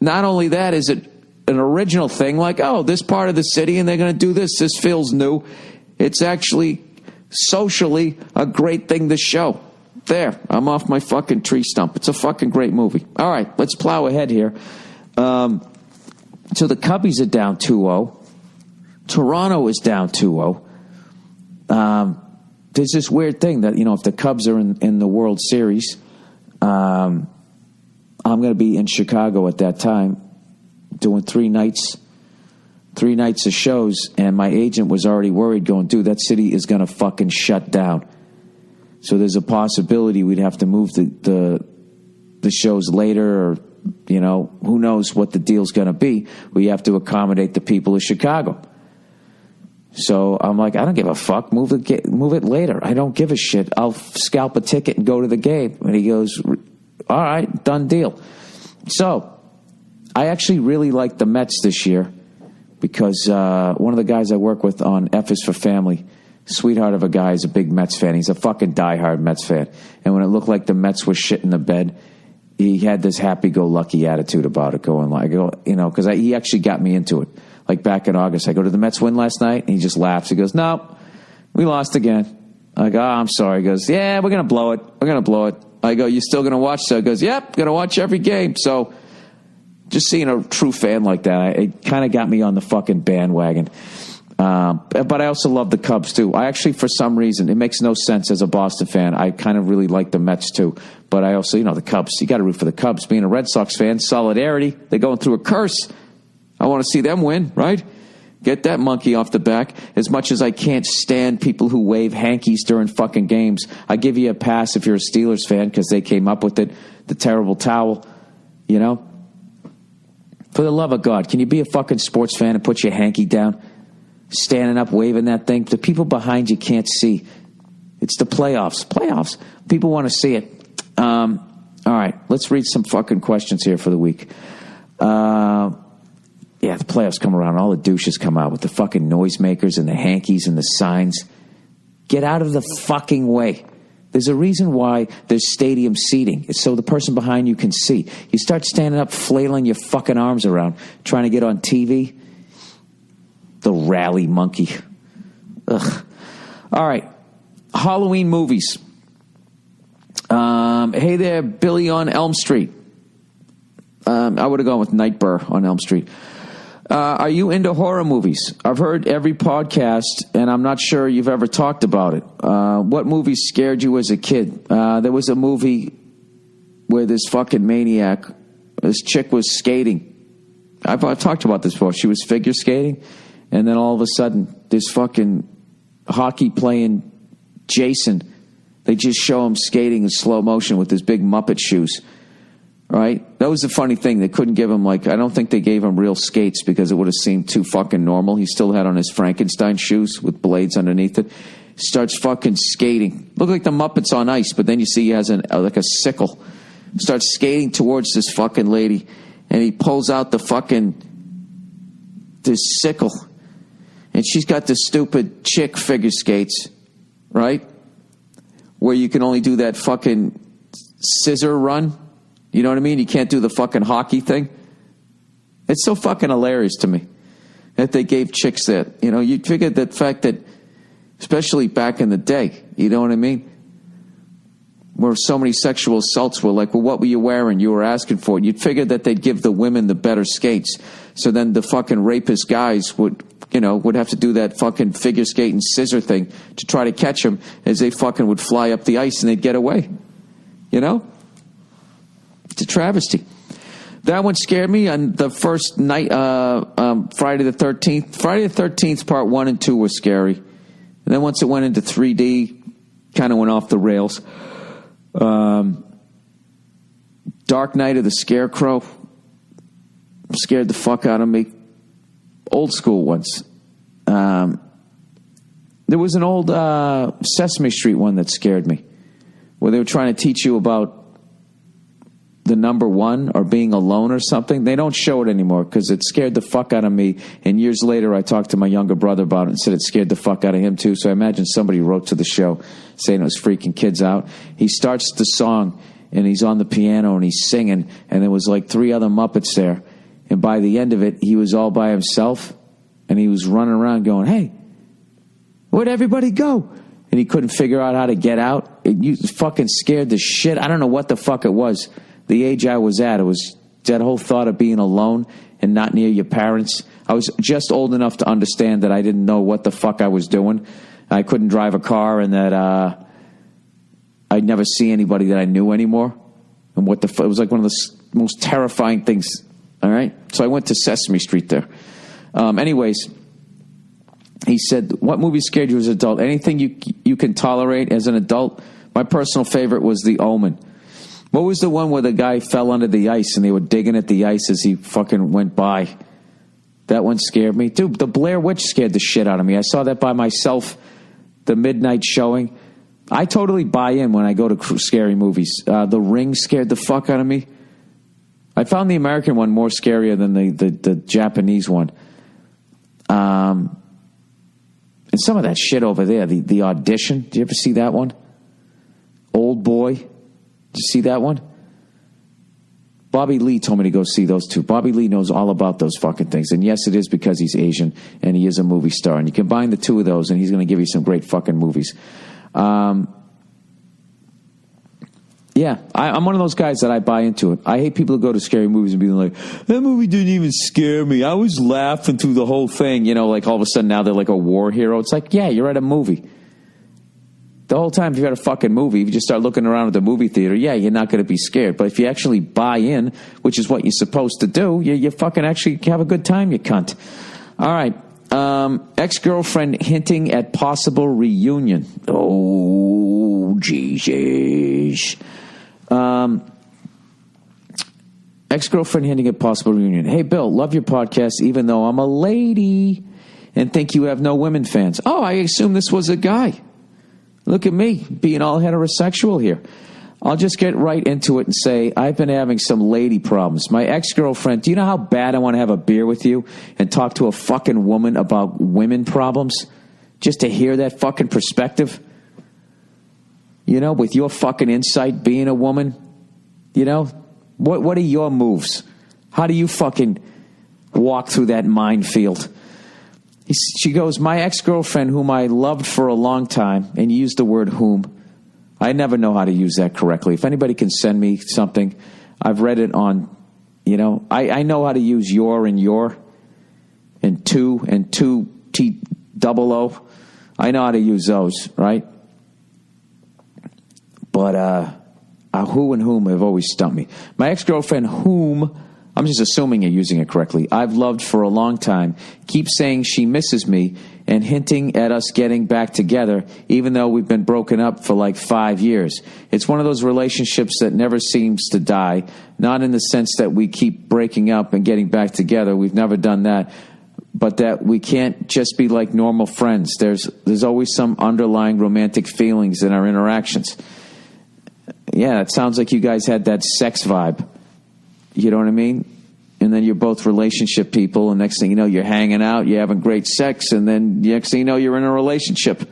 [SPEAKER 1] not only that is it an original thing, like, oh, this part of the city and they're going to do this. This feels new. It's actually socially a great thing to show. There, I'm off my fucking tree stump. It's a fucking great movie. All right, let's plow ahead here. So the Cubbies are down 2-0. Toronto is down 2-0. There's this weird thing that, if the Cubs are in the World Series, I'm going to be in Chicago at that time doing 3 nights of shows, and my agent was already worried going, dude, that city is going to fucking shut down. So there's a possibility we'd have to move the shows later, or, who knows what the deal's going to be. We have to accommodate the people of Chicago. So I'm like, I don't give a fuck. Move it later. I don't give a shit. I'll scalp a ticket and go to the game. And he goes, all right, done deal. So I actually really like the Mets this year because one of the guys I work with on F is for Family, sweetheart of a guy, is a big Mets fan. He's a fucking diehard Mets fan. And when it looked like the Mets were shit in the bed, he had this happy-go-lucky attitude about it, going like, because he actually got me into it. Like back in August, I go, did the Mets win last night? And he just laughs. He goes, no, we lost again. I go, I'm sorry. He goes, yeah, we're going to blow it. We're going to blow it. I go, you still going to watch? So he goes, yep, going to watch every game. So just seeing a true fan like that, it kind of got me on the fucking bandwagon. But I also love the Cubs, too. I actually, for some reason, it makes no sense as a Boston fan. I kind of really like the Mets, too. But I also, the Cubs, you got to root for the Cubs. Being a Red Sox fan, solidarity. They're going through a curse. I want to see them win, right? Get that monkey off the back. As much as I can't stand people who wave hankies during fucking games, I give you a pass if you're a Steelers fan because they came up with it, the terrible towel, For the love of God, can you be a fucking sports fan and put your hanky down? Standing up, waving that thing. The people behind you can't see. It's the playoffs. Playoffs. People want to see it. All right, let's read some fucking questions here for the week. Yeah, the playoffs come around, all the douches come out with the fucking noisemakers and the hankies and the signs. Get out of the fucking way. There's a reason why there's stadium seating. It's so the person behind you can see. You start standing up, flailing your fucking arms around, trying to get on TV. The rally monkey. Ugh. All right. Halloween movies. Hey there, Billy on Elm Street. I would have gone with Nightbur on Elm Street. Are you into horror movies? I've heard every podcast, and I'm not sure you've ever talked about it. What movies scared you as a kid? There was a movie where this fucking maniac, this chick was skating. I've talked about this before. She was figure skating, and then all of a sudden, this fucking hockey-playing Jason, they just show him skating in slow motion with his big Muppet shoes. Right? That was the funny thing. They couldn't give him, I don't think they gave him real skates because it would have seemed too fucking normal. He still had on his Frankenstein shoes with blades underneath it. Starts fucking skating. Look like the Muppets on ice, but then you see he has a sickle. Starts skating towards this fucking lady, and he pulls out this sickle. And she's got this stupid chick figure skates, right? Where you can only do that fucking scissor run. You know what I mean? You can't do the fucking hockey thing. It's so fucking hilarious to me that they gave chicks that. You'd figure that fact that, especially back in the day, you know what I mean? Where so many sexual assaults were like, well, what were you wearing? You were asking for it. You'd figure that they'd give the women the better skates. So then the fucking rapist guys would have to do that fucking figure skating scissor thing to try to catch them as they fucking would fly up the ice and they'd get away. It's a travesty. That one scared me on the first night, Friday the 13th. Friday the 13th, part 1 and 2 were scary. And then once it went into 3D, kind of went off the rails. Dark Night of the Scarecrow scared the fuck out of me. Old school ones. There was an old Sesame Street one that scared me, where they were trying to teach you about the number one or being alone or something. They don't show it anymore because it scared the fuck out of me. And years later, I talked to my younger brother about it and said it scared the fuck out of him too. So I imagine somebody wrote to the show saying it was freaking kids out. He starts the song and he's on the piano and he's singing, and there was like 3 other Muppets there. And by the end of it, he was all by himself and he was running around going, "Hey, where'd everybody go?" And he couldn't figure out how to get out. You fucking scared the shit. I don't know what the fuck it was. The age I was at, it was that whole thought of being alone and not near your parents. I was just old enough to understand that I didn't know what the fuck I was doing. I couldn't drive a car, and that I'd never see anybody that I knew anymore. And what the it was like one of the most terrifying things. All right? So I went to Sesame Street there. Anyways, he said, "What movie scared you as an adult? Anything you can tolerate as an adult?" My personal favorite was The Omen. What was the one where the guy fell under the ice and they were digging at the ice as he fucking went by? That one scared me. Dude, the Blair Witch scared the shit out of me. I saw that by myself, the midnight showing. I totally buy in when I go to scary movies. The Ring scared the fuck out of me. I found the American one more scarier than the Japanese one. And some of that shit over there, the Audition. Did you ever see that one? Old Boy. Did you see that one? Bobby Lee told me to go see those two. Bobby Lee knows all about those fucking things. And yes, it is because he's Asian and he is a movie star. And you combine the two of those and he's going to give you some great fucking movies. Yeah, I'm one of those guys that I buy into it. I hate people who go to scary movies and be like, "That movie didn't even scare me. I was laughing through the whole thing." You know, like all of a sudden now they're like a war hero. It's like, yeah, you're at a movie. The whole time if you're at a fucking movie, if you just start looking around at the movie theater, yeah, you're not going to be scared. But if you actually buy in, which is what you're supposed to do, you fucking actually have a good time, you cunt. All right. Ex-girlfriend hinting at possible reunion. Oh, Jesus. Ex-girlfriend hinting at possible reunion. "Hey, Bill, love your podcast, even though I'm a lady and think you have no women fans." Oh, I assume this was a guy. Look at me, being all heterosexual here. I'll just get right into it and say, I've been having some lady problems. My ex-girlfriend, do you know how bad I want to have a beer with you and talk to a fucking woman about women problems? Just to hear that fucking perspective? You know, with your fucking insight, being a woman? You know? What are your moves? How do you fucking walk through that minefield? She goes, "My ex-girlfriend, whom I loved for a long time," and you use the word whom. I never know how to use that correctly. If anybody can send me something, I've read it on, you know, I know how to use your and two T-double-O. I know how to use those, right? But who and whom have always stumped me. My ex-girlfriend, whom... I'm just assuming you're using it correctly. I've loved for a long time. Keeps saying she misses me and hinting at us getting back together, even though we've been broken up for like 5 years. It's one of those relationships that never seems to die. Not in the sense that we keep breaking up and getting back together. We've never done that. But that we can't just be like normal friends. There's always some underlying romantic feelings in our interactions. Yeah, it sounds like you guys had that sex vibe. You know what I mean? And then you're both relationship people, and next thing you know, you're hanging out, you're having great sex, and then next thing you know, you're in a relationship.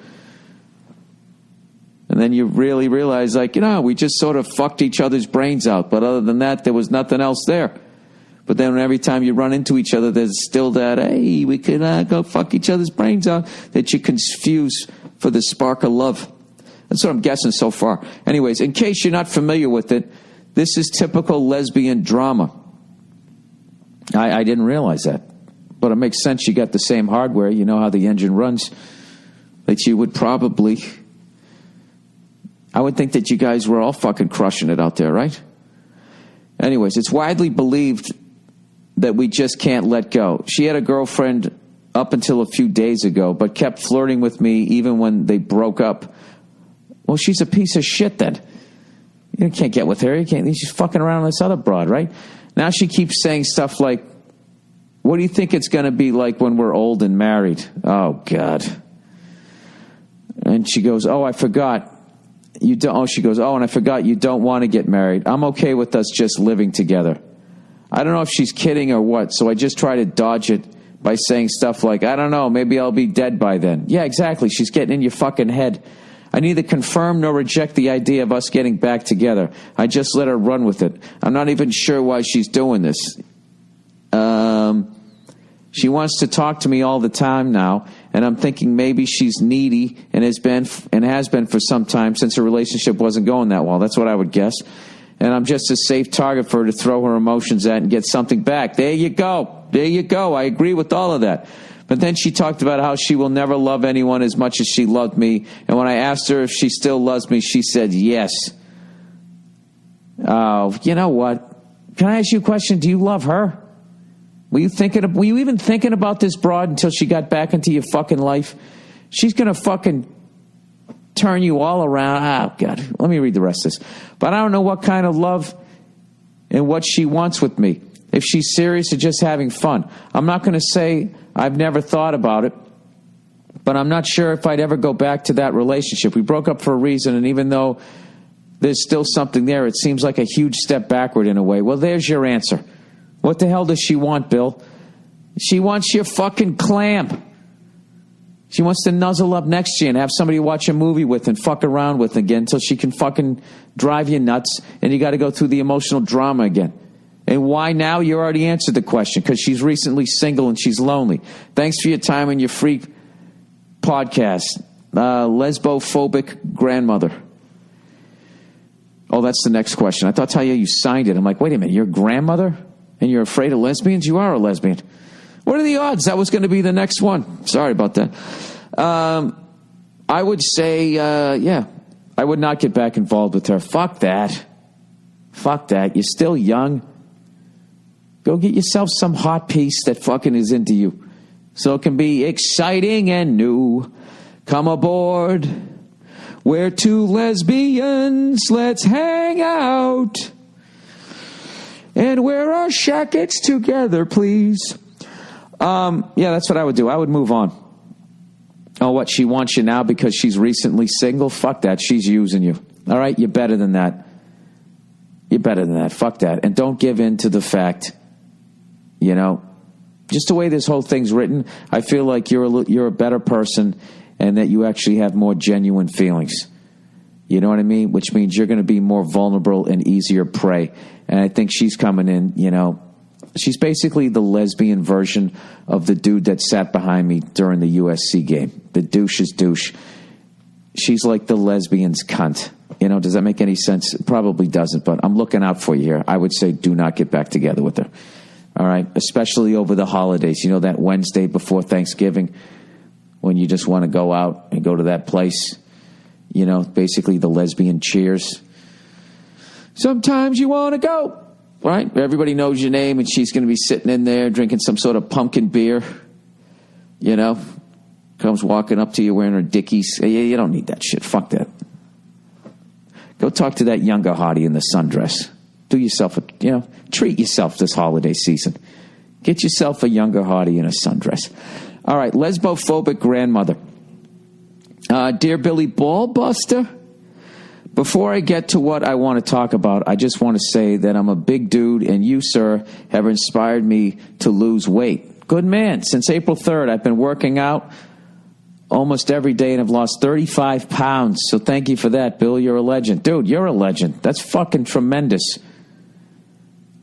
[SPEAKER 1] And then you really realize, like, you know, we just sort of fucked each other's brains out. But other than that, there was nothing else there. But then every time you run into each other, there's still that, hey, we could go fuck each other's brains out, that you confuse for the spark of love. That's what I'm guessing so far. Anyways, in case you're not familiar with it, this is typical lesbian drama. I didn't realize that. But it makes sense. You got the same hardware. You know how the engine runs. That you would probably... I would think that you guys were all fucking crushing it out there, right? Anyways, it's widely believed that we just can't let go. She had a girlfriend up until a few days ago, but kept flirting with me even when they broke up. Well, she's a piece of shit then. You can't get with her. You can't. She's fucking around with this other broad, right? Now she keeps saying stuff like, what do you think it's going to be like when we're old and married? Oh, God. And she goes, oh, I forgot. You don't. Oh, she goes, oh, and I forgot you don't want to get married. I'm okay with us just living together. I don't know if she's kidding or what, so I just try to dodge it by saying stuff like, I don't know, maybe I'll be dead by then. Yeah, exactly. She's getting in your fucking head. I neither confirm nor reject the idea of us getting back together. I just let her run with it. I'm not even sure why she's doing this. She wants to talk to me all the time now, and I'm thinking maybe she's needy and has been for some time since her relationship wasn't going that well. That's what I would guess. And I'm just a safe target for her to throw her emotions at and get something back. There you go. There you go. I agree with all of that. But then she talked about how she will never love anyone as much as she loved me. And when I asked her if she still loves me, she said yes. Oh, you know what? Can I ask you a question? Do you love her? Were you even thinking about this broad until she got back into your fucking life? She's going to fucking turn you all around. Oh, God. Let me read the rest of this. But I don't know what kind of love and what she wants with me. If she's serious or just having fun. I'm not going to say I've never thought about it, but I'm not sure if I'd ever go back to that relationship. We broke up for a reason, and even though there's still something there, it seems like a huge step backward in a way. Well, there's your answer. What the hell does she want, Bill? She wants your fucking clam. She wants to nuzzle up next to you and have somebody watch a movie with and fuck around with again until she can fucking drive you nuts, and you got to go through the emotional drama again. And why now? You already answered the question. Because she's recently single and she's lonely. Thanks for your time and your free podcast. Lesbophobic grandmother. Oh, that's the next question. I thought Talia, you signed it. I'm like, wait a minute, you're a grandmother? And you're afraid of lesbians? You are a lesbian. What are the odds? That was going to be the next one. Sorry about that. I would say, yeah, I would not get back involved with her. Fuck that. Fuck that. You're still young. Go get yourself some hot piece that fucking is into you. So it can be exciting and new. Come aboard. We're two lesbians. Let's hang out. And wear our shackets together, please. Yeah, that's what I would do. I would move on. Oh, what? She wants you now because she's recently single? Fuck that. She's using you. All right? You're better than that. You're better than that. Fuck that. And don't give in to the fact, you know, just the way this whole thing's written, I feel like you're a better person and that you actually have more genuine feelings. You know what I mean? Which means you're going to be more vulnerable and easier prey. And I think she's coming in, you know, she's basically the lesbian version of the dude that sat behind me during the USC game. The douche's douche. She's like the lesbian's cunt. You know, does that make any sense? It probably doesn't, but I'm looking out for you here. I would say do not get back together with her. All right? Especially over the holidays. You know, that Wednesday before Thanksgiving when you just want to go out and go to that place. You know, basically the lesbian cheers. Sometimes you want to go. Right? Everybody knows your name, and she's going to be sitting in there drinking some sort of pumpkin beer. You know? Comes walking up to you wearing her Dickies. You don't need that shit. Fuck that. Go talk to that younger hottie in the sundress. Do yourself treat yourself this holiday season. Get yourself a younger hottie in a sundress. All right, lesbophobic grandmother. Dear Billy Ballbuster, before I get to what I want to talk about, I just want to say that I'm a big dude, and you, sir, have inspired me to lose weight. Good man. Since April 3rd, I've been working out almost every day and have lost 35 pounds. So thank you for that, Bill. You're a legend. Dude, you're a legend. That's fucking tremendous.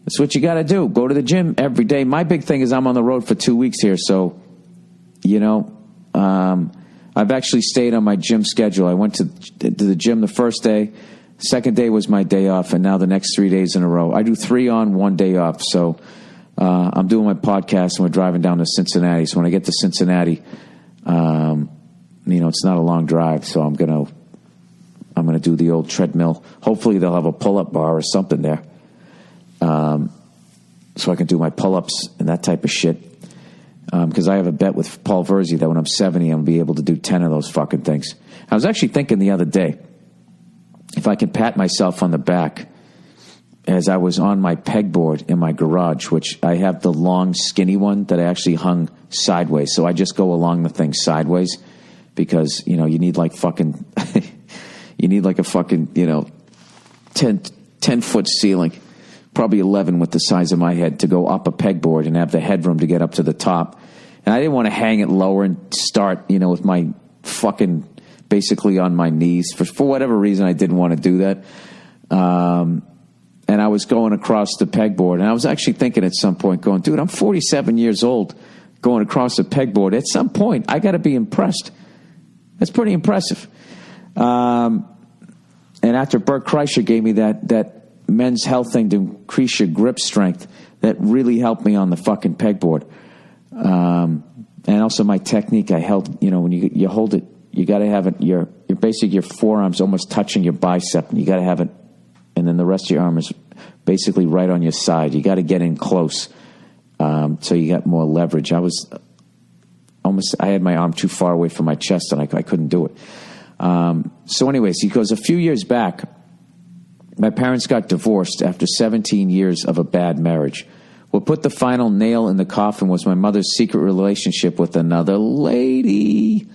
[SPEAKER 1] That's what you got to do. Go to the gym every day. My big thing is I'm on the road for 2 weeks here. So, you know, I've actually stayed on my gym schedule. I went to the gym the first day. Second day was my day off. And now the next 3 days in a row. I do 3 on, 1 day off. So I'm doing my podcast and we're driving down to Cincinnati. So when I get to Cincinnati, you know, it's not a long drive, so I'm gonna do the old treadmill. Hopefully they'll have a pull-up bar or something there, so I can do my pull-ups and that type of shit. Because I have a bet with Paul Verzi that when I'm 70, I'm gonna be able to do 10 of those fucking things. I was actually thinking the other day, if I could pat myself on the back as I was on my pegboard in my garage, which I have the long, skinny one that I actually hung sideways. So I just go along the thing sideways because, you need like fucking, you need like a fucking, 10-foot ceiling, probably 11 with the size of my head, to go up a pegboard and have the headroom to get up to the top. And I didn't want to hang it lower and start, with my fucking basically on my knees. For whatever reason, I didn't want to do that. And I was going across the pegboard, and I was actually thinking at some point, going, dude, I'm 47 years old going across the pegboard. At some point, I got to be impressed. That's pretty impressive. And after Burr Kreischer gave me that Men's Health thing to increase your grip strength, that really helped me on the fucking pegboard. And also my technique, I held, when you hold it, you got to have it, your forearm's almost touching your bicep, and you got to have it, and then the rest of your arm is basically right on your side. You got to get in close, so you got more leverage. I had my arm too far away from my chest, and I couldn't do it. So anyways, he goes, a few years back, my parents got divorced after 17 years of a bad marriage. What put the final nail in the coffin was my mother's secret relationship with another lady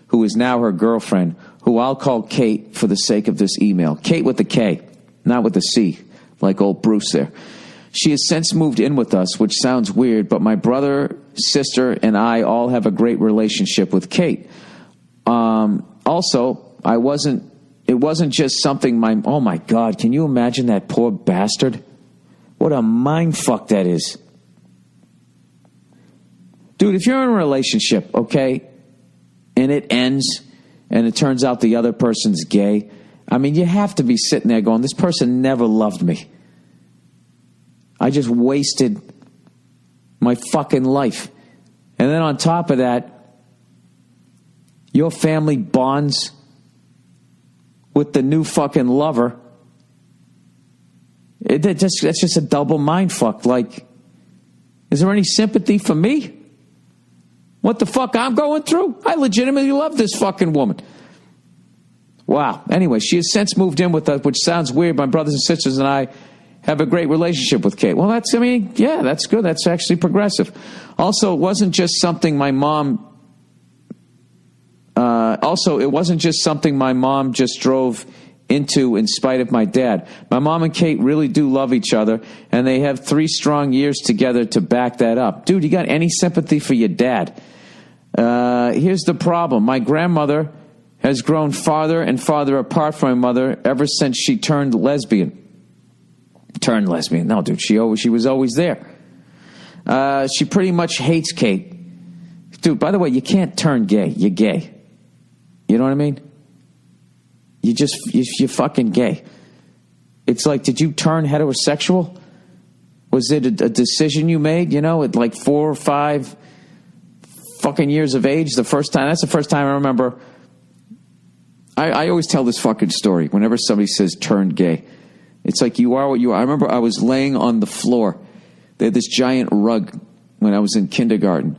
[SPEAKER 1] who is now her girlfriend, who I'll call Kate for the sake of this email. Kate with a K, not with a C, like old Bruce there. She has since moved in with us, which sounds weird, but my brother, sister, and I all have a great relationship with Kate. Also, it wasn't just something oh my God, can you imagine that poor bastard? What a mind fuck that is. Dude, if you're in a relationship, okay, and it ends, and it turns out the other person's gay, you have to be sitting there going, this person never loved me. I just wasted my fucking life. And then on top of that, your family bonds with the new fucking lover. That's just a double mind fuck. Like, is there any sympathy for me? What the fuck I'm going through? I legitimately love this fucking woman. Wow. Anyway, she has since moved in with us, which sounds weird. My brothers and sisters and I have a great relationship with Kate. Well, that's good. That's actually progressive. Also, it wasn't just something my mom just drove into in spite of my dad. My mom and Kate really do love each other, and they have 3 strong years together to back that up. Dude, you got any sympathy for your dad? Here's the problem. My grandmother has grown farther and farther apart from my mother ever since she turned lesbian. Turned lesbian? No, dude, she was always there. She pretty much hates Kate. Dude, by the way, you can't turn gay. You're gay. You know what I mean? You're fucking gay. It's like, did you turn heterosexual? Was it a decision you made, at like 4 or 5 fucking years of age? The first time, that's the first time I remember. I always tell this fucking story whenever somebody says turn gay. It's like, you are what you are. I remember I was laying on the floor. They had this giant rug when I was in kindergarten.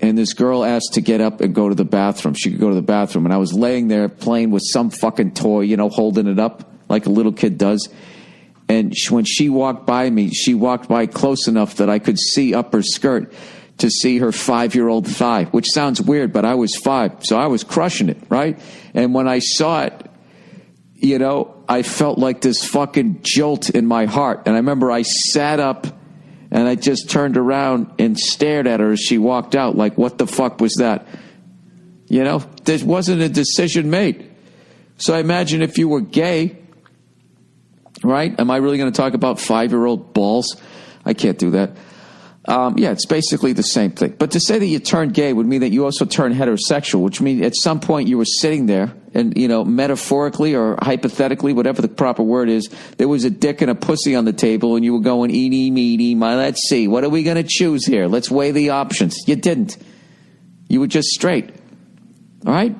[SPEAKER 1] And this girl asked to get up and go to the bathroom. She could go to the bathroom. And I was laying there playing with some fucking toy, holding it up like a little kid does. And when she walked by me, she walked by close enough that I could see up her skirt to see her 5-year-old thigh, which sounds weird, but I was 5. So I was crushing it, right? And when I saw it, I felt like this fucking jolt in my heart. And I remember I sat up and I just turned around and stared at her as she walked out like, what the fuck was that? There wasn't a decision made. So I imagine if you were gay, right? Am I really going to talk about 5-year-old balls? I can't do that. Yeah, it's basically the same thing. But to say that you turned gay would mean that you also turned heterosexual, which means at some point you were sitting there and, metaphorically or hypothetically, whatever the proper word is, there was a dick and a pussy on the table and you were going, eeny, meeny, let's see, what are we going to choose here? Let's weigh the options. You didn't. You were just straight. All right?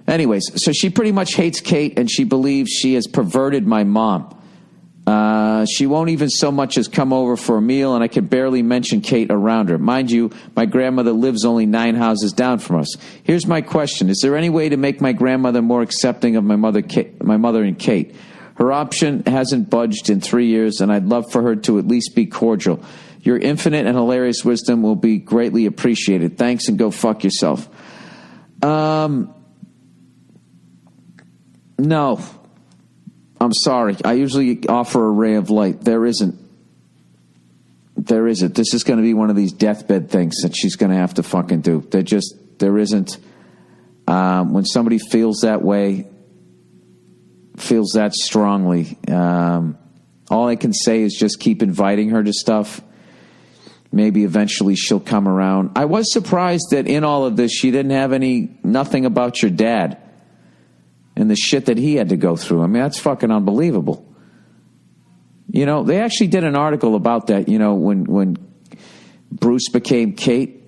[SPEAKER 1] Anyways, so she pretty much hates Kate and she believes she has perverted my mom. She won't even so much as come over for a meal, and I can barely mention Kate around her. Mind you, my grandmother lives only 9 houses down from us. Here's my question. Is there any way to make my grandmother more accepting of my mother and Kate? Her option hasn't budged in 3 years, and I'd love for her to at least be cordial. Your infinite and hilarious wisdom will be greatly appreciated. Thanks, and go fuck yourself. No. I'm sorry. I usually offer a ray of light. There isn't. This is going to be one of these deathbed things that she's going to have to fucking do. There isn't. When somebody feels that way, feels that strongly, all I can say is just keep inviting her to stuff. Maybe eventually she'll come around. I was surprised that in all of this, she didn't have nothing about your dad and the shit that he had to go through. I mean, that's fucking unbelievable. You know, they actually did an article about that, you know, when Bruce became Kate,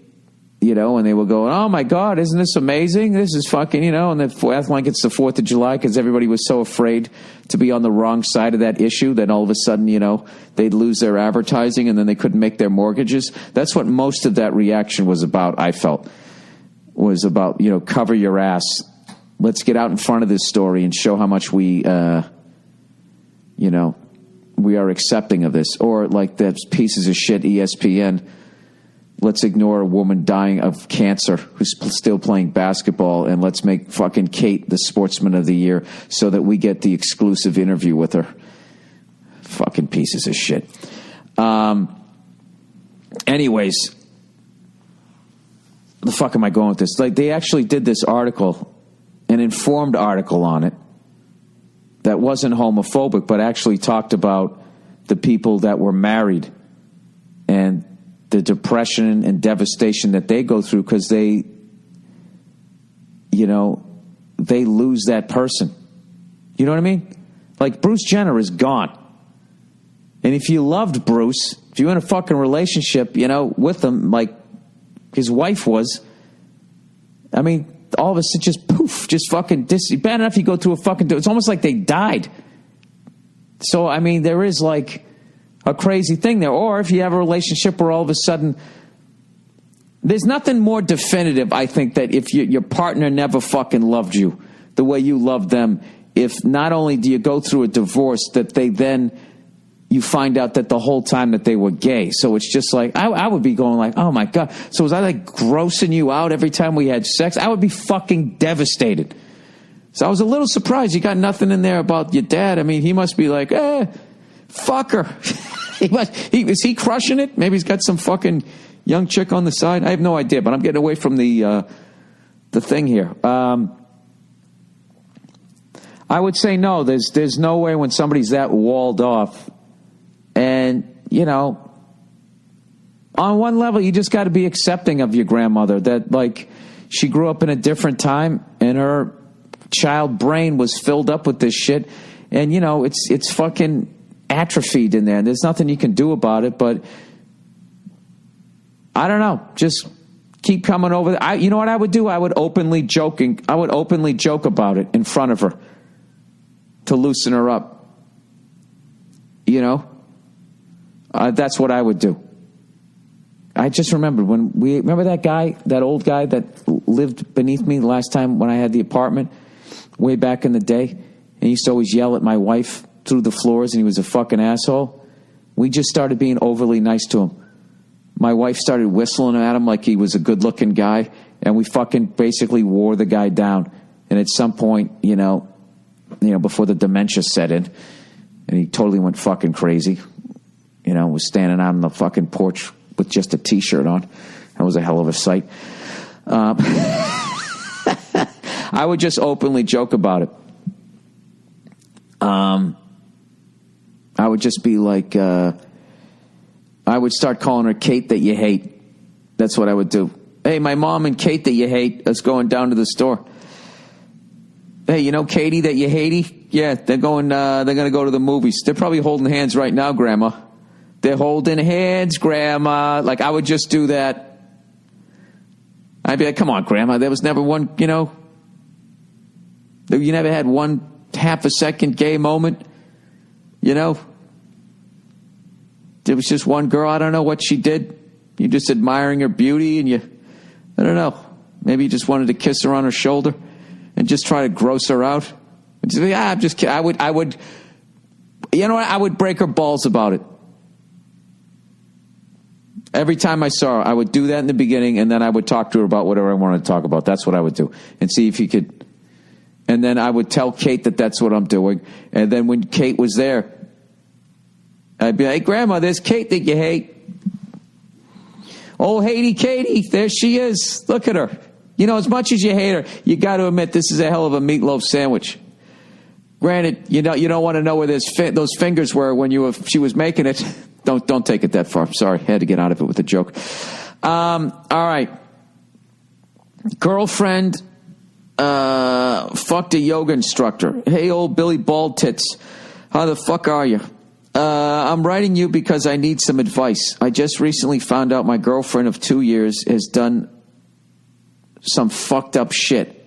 [SPEAKER 1] you know, and they were going, oh my God, isn't this amazing? This is fucking, you know, and then like it's the 4th of July because everybody was so afraid to be on the wrong side of that issue that all of a sudden, you know, they'd lose their advertising and then they couldn't make their mortgages. That's what most of that reaction was about, I felt, was about, you know, cover your ass. Let's get out in front of this story and show how much we, you know, we are accepting of this. Or like the pieces of shit ESPN, let's ignore a woman dying of cancer who's still playing basketball, and let's make fucking Kate the sportsman of the year so that we get the exclusive interview with her. Fucking pieces of shit. Anyways, the fuck am I going with this? Like, they actually did this article, an informed article on it, that wasn't homophobic, but actually talked about the people that were married and the depression and devastation that they go through because they, you know, they lose that person. You know what I mean? Like, Bruce Jenner is gone. And if you loved Bruce, if you're in a fucking relationship, you know, with him, like his wife was, I mean, all of a sudden just poof, just fucking, bad enough you go through a fucking, it's almost like they died. So, I mean, there is like a crazy thing there. Or if you have a relationship where all of a sudden, there's nothing more definitive, I think, that if your partner never fucking loved you the way you loved them, if not only do you go through a divorce, that they then, you find out that the whole time that they were gay. So it's just like, I would be going like, oh my God. So was I like grossing you out every time we had sex? I would be fucking devastated. So I was a little surprised you got nothing in there about your dad. I mean, he must be like, fuck her. Is he crushing it? Maybe he's got some fucking young chick on the side. I have no idea, but I'm getting away from the thing here. I would say no, there's no way when somebody's that walled off. And, you know, on one level, you just got to be accepting of your grandmother, that, like, she grew up in a different time and her child brain was filled up with this shit. And, you know, it's fucking atrophied in there. And there's nothing you can do about it. But I don't know. Just keep coming over there. You know what I would do? I would openly joke about it in front of her to loosen her up. You know? That's what I would do. I just remembered remember that guy, that old guy that lived beneath me the last time when I had the apartment way back in the day, and he used to always yell at my wife through the floors, and he was a fucking asshole. We just started being overly nice to him. My wife started whistling at him like he was a good looking guy, and we fucking basically wore the guy down. And at some point, you know, before the dementia set in, and he totally went fucking crazy. You know, was standing out on the fucking porch with just a T-shirt on. That was a hell of a sight. I would just openly joke about it. I would just be like, I would start calling her Kate that you hate. That's what I would do. Hey, my mom and Kate that you hate is going down to the store. Hey, you know Katie that you hatey? Yeah, they're going to go to the movies. They're probably holding hands right now, Grandma. They're holding hands, Grandma. Like, I would just do that. I'd be like, come on, Grandma. There was never one, you know. You never had one half a second gay moment, you know. There was just one girl. I don't know what she did. You're just admiring her beauty, and I don't know. Maybe you just wanted to kiss her on her shoulder and just try to gross her out. And just, I'm just kidding. I would, you know what? I would break her balls about it. Every time I saw her, I would do that in the beginning, and then I would talk to her about whatever I wanted to talk about. That's what I would do, and see if you could. And then I would tell Kate that that's what I'm doing. And then when Kate was there, I'd be like, "Hey, Grandma, there's Kate that you hate. Oh, Haiti Katie, there she is. Look at her. You know, as much as you hate her, you got to admit this is a hell of a meatloaf sandwich. Granted, you don't want to know where those fingers were when she was making it." Don't take it that far. Sorry, had to get out of it with a joke. All right. Girlfriend fucked a yoga instructor. Hey, old Billy Bald Tits. How the fuck are you? I'm writing you because I need some advice. I just recently found out my girlfriend of 2 years has done some fucked up shit.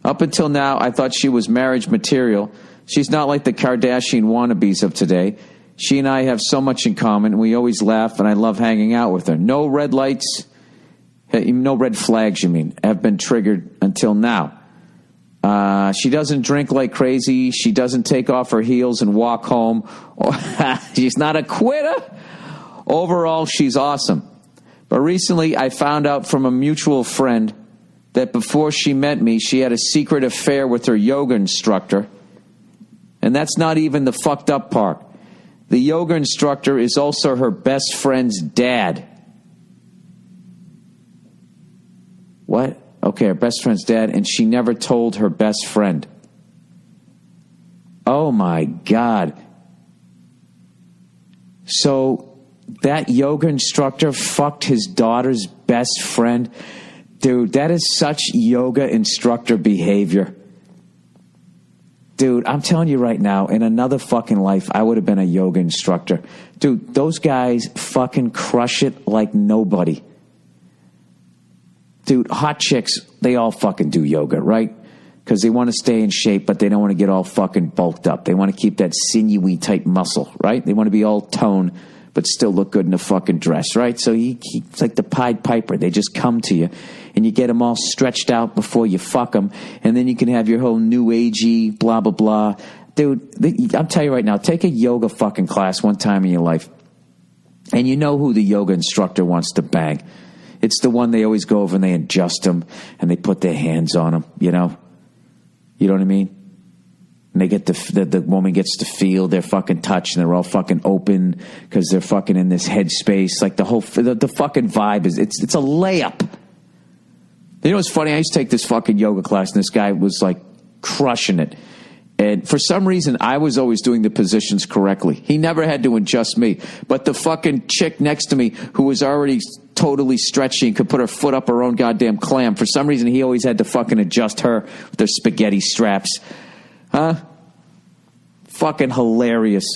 [SPEAKER 1] Up until now, I thought she was marriage material. She's not like the Kardashian wannabes of today. She and I have so much in common. We always laugh, and I love hanging out with her. No red lights, no red flags, have been triggered until now. She doesn't drink like crazy. She doesn't take off her heels and walk home. She's not a quitter. Overall, she's awesome. But recently, I found out from a mutual friend that before she met me, she had a secret affair with her yoga instructor. And that's not even the fucked up part. The yoga instructor is also her best friend's dad. What? Okay, her best friend's dad, and she never told her best friend. Oh my God. So that yoga instructor fucked his daughter's best friend? Dude, that is such yoga instructor behavior. Dude, I'm telling you right now, in another fucking life, I would have been a yoga instructor. Dude, those guys fucking crush it like nobody. Dude, hot chicks, they all fucking do yoga, right? Because they want to stay in shape, but they don't want to get all fucking bulked up. They want to keep that sinewy type muscle, right? They want to be all toned, but still look good in a fucking dress, right? So it's like the Pied Piper. They just come to you, and you get them all stretched out before you fuck them, and then you can have your whole new agey, blah, blah, blah. Dude, I'm telling you right now, take a yoga fucking class one time in your life, and you know who the yoga instructor wants to bang. It's the one they always go over and they adjust them, and they put their hands on them, you know? You know what I mean? And they get the woman gets to feel their fucking touch, and they're all fucking open because they're fucking in this headspace. Like the fucking vibe is, it's a layup. You know what's funny? I used to take this fucking yoga class, and this guy was like crushing it. And for some reason, I was always doing the positions correctly. He never had to adjust me. But the fucking chick next to me, who was already totally stretchy and could put her foot up her own goddamn clam, for some reason, he always had to fucking adjust her with their spaghetti straps. Huh? Fucking hilarious.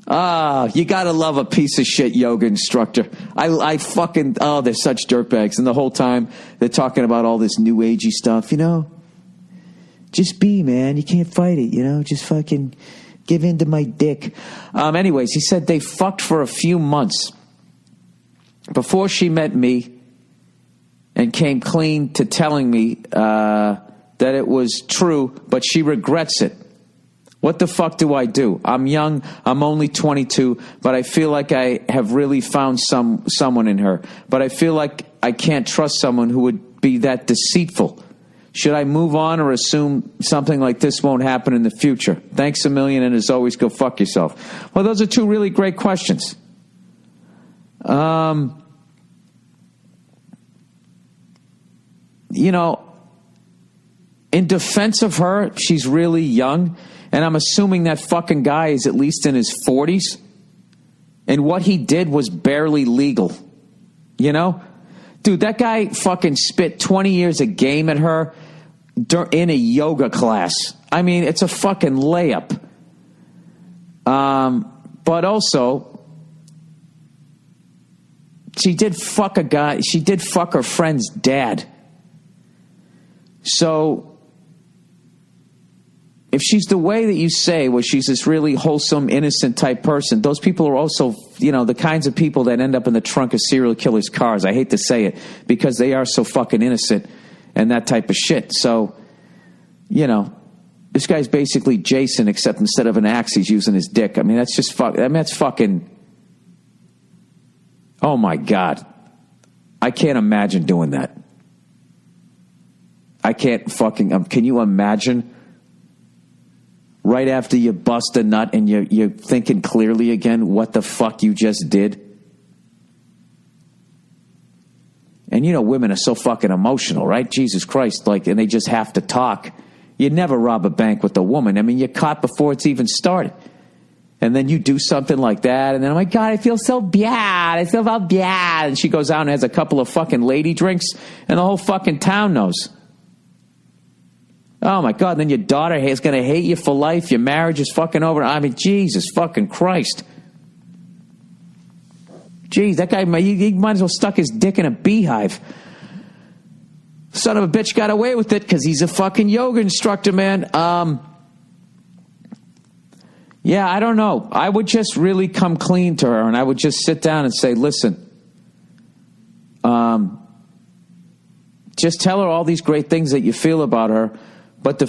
[SPEAKER 1] You gotta love a piece of shit yoga instructor. I fucking, they're such dirtbags. And the whole time, they're talking about all this new agey stuff, you know? Just be, man. You can't fight it, you know? Just fucking give in to my dick. Anyways, he said they fucked for a few months before she met me and came clean to telling me that it was true, but she regrets it. What the fuck do I do? I'm young. I'm only 22, but I feel like I have really found someone in her. But I feel like I can't trust someone who would be that deceitful. Should I move on or assume something like this won't happen in the future? Thanks a million, and as always, go fuck yourself. Well, those are two really great questions. You know, in defense of her, she's really young, and I'm assuming that fucking guy is at least in his 40s, and what he did was barely legal. You know? Dude, that guy fucking spit 20 years of game at her in a yoga class. I mean, it's a fucking layup. But also, she did fuck a guy. She did fuck her friend's dad. So, if she's the way that you say, where she's this really wholesome, innocent type person, those people are also, the kinds of people that end up in the trunk of serial killers' cars. I hate to say it, because they are so fucking innocent and that type of shit. So, this guy's basically Jason, except instead of an axe, he's using his dick. I mean, that's just that's fucking, oh my God. I can't imagine doing that. I can't fucking, can you imagine? Right after you bust a nut and you're thinking clearly again what the fuck you just did. And women are so fucking emotional, right? Jesus Christ, and they just have to talk. You never rob a bank with a woman. I mean, you're caught before it's even started. And then you do something like that, and then, oh my God, I feel so bad. I feel bad. And she goes out and has a couple of fucking lady drinks, and the whole fucking town knows. Oh, my God. Then your daughter is going to hate you for life. Your marriage is fucking over. I mean, Jesus fucking Christ. Jeez, that guy, he might as well stuck his dick in a beehive. Son of a bitch got away with it because he's a fucking yoga instructor, man. Yeah, I don't know. I would just really come clean to her, and I would just sit down and say, listen, just tell her all these great things that you feel about her. But the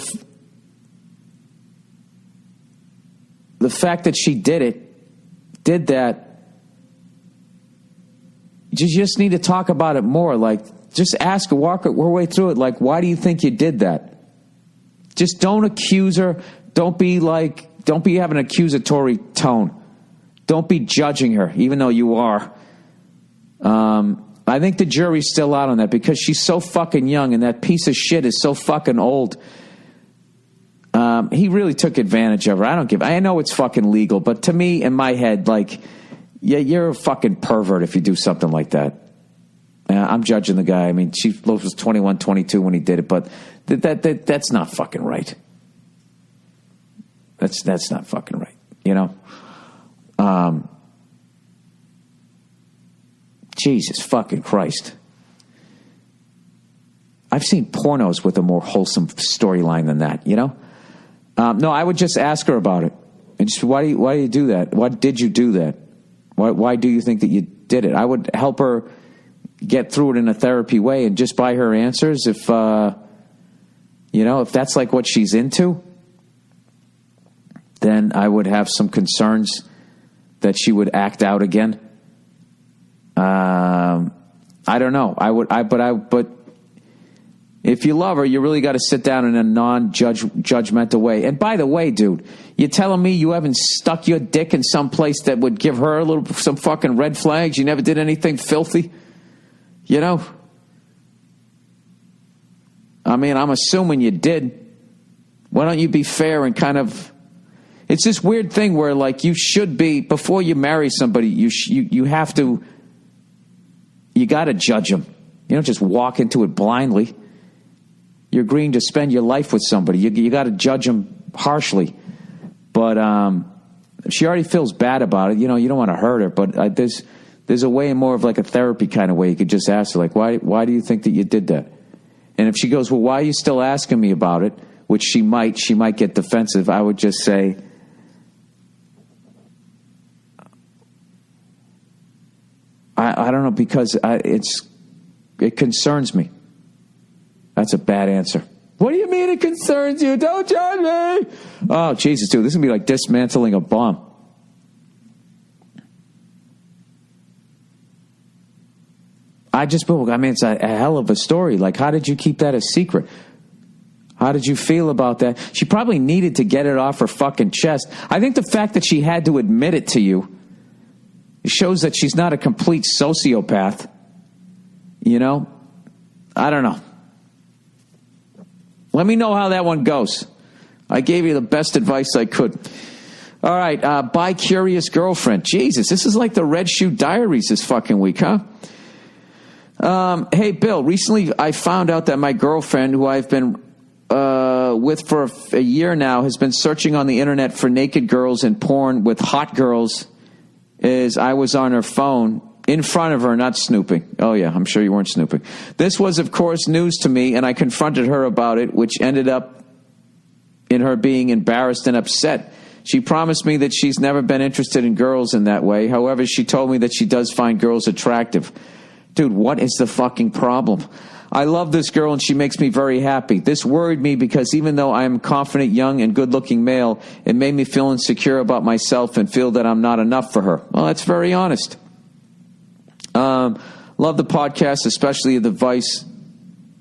[SPEAKER 1] fact that she did that, you just need to talk about it more. Just ask her, walk her way through it. Why do you think you did that? Just don't accuse her. Don't be having an accusatory tone. Don't be judging her, even though you are. I think the jury's still out on that because she's so fucking young and that piece of shit is so fucking old. He really took advantage of her. I know it's fucking legal, but to me, in my head, you're a fucking pervert if you do something like that. I'm judging the guy. I mean, she was 21, 22 when he did it, but that's not fucking right. That's not fucking right, Jesus fucking Christ. I've seen pornos with a more wholesome storyline than that, No, I would just ask her about it. And just, why do you do that? Why did you do that? Why do you think that you did it? I would help her get through it in a therapy way and just by her answers. If that's what she's into, then I would have some concerns that she would act out again. I don't know. But if you love her, you really got to sit down in a non-judgmental way. And by the way, dude, you're telling me you haven't stuck your dick in some place that would give her some fucking red flags? You never did anything filthy? I mean, I'm assuming you did. Why don't you be fair and kind of... It's this weird thing where, you should be, before you marry somebody, you have to... You got to judge them. You don't just walk into it blindly. You're agreeing to spend your life with somebody. You got to judge them harshly. But if she already feels bad about it, you don't want to hurt her. But there's a way more of a therapy kind of way. You could just ask her, why do you think that you did that? And if she goes, well, why are you still asking me about it? Which she might get defensive. I would just say, I don't know, because it concerns me. That's a bad answer. What do you mean it concerns you? Don't judge me. Oh, Jesus, dude, this is going to be like dismantling a bomb. It's a hell of a story. How did you keep that a secret? How did you feel about that? She probably needed to get it off her fucking chest. I think the fact that she had to admit it to you shows that she's not a complete sociopath. I don't know. Let me know how that one goes. I gave you the best advice I could. All right, Bicurious Girlfriend. Jesus, this is like the Red Shoe Diaries this fucking week, huh? Hey, Bill, recently I found out that my girlfriend, who I've been with for a year now, has been searching on the internet for naked girls and porn with hot girls as I was on her phone. In front of her, not snooping. Oh, yeah, I'm sure you weren't snooping. This was, of course, news to me, and I confronted her about it, which ended up in her being embarrassed and upset. She promised me that she's never been interested in girls in that way. However, she told me that she does find girls attractive. Dude, what is the fucking problem? I love this girl and she makes me very happy. This worried me because even though I am a confident, young, and good-looking male, it made me feel insecure about myself and feel that I'm not enough for her. Well, that's very honest. Love the podcast, especially the advice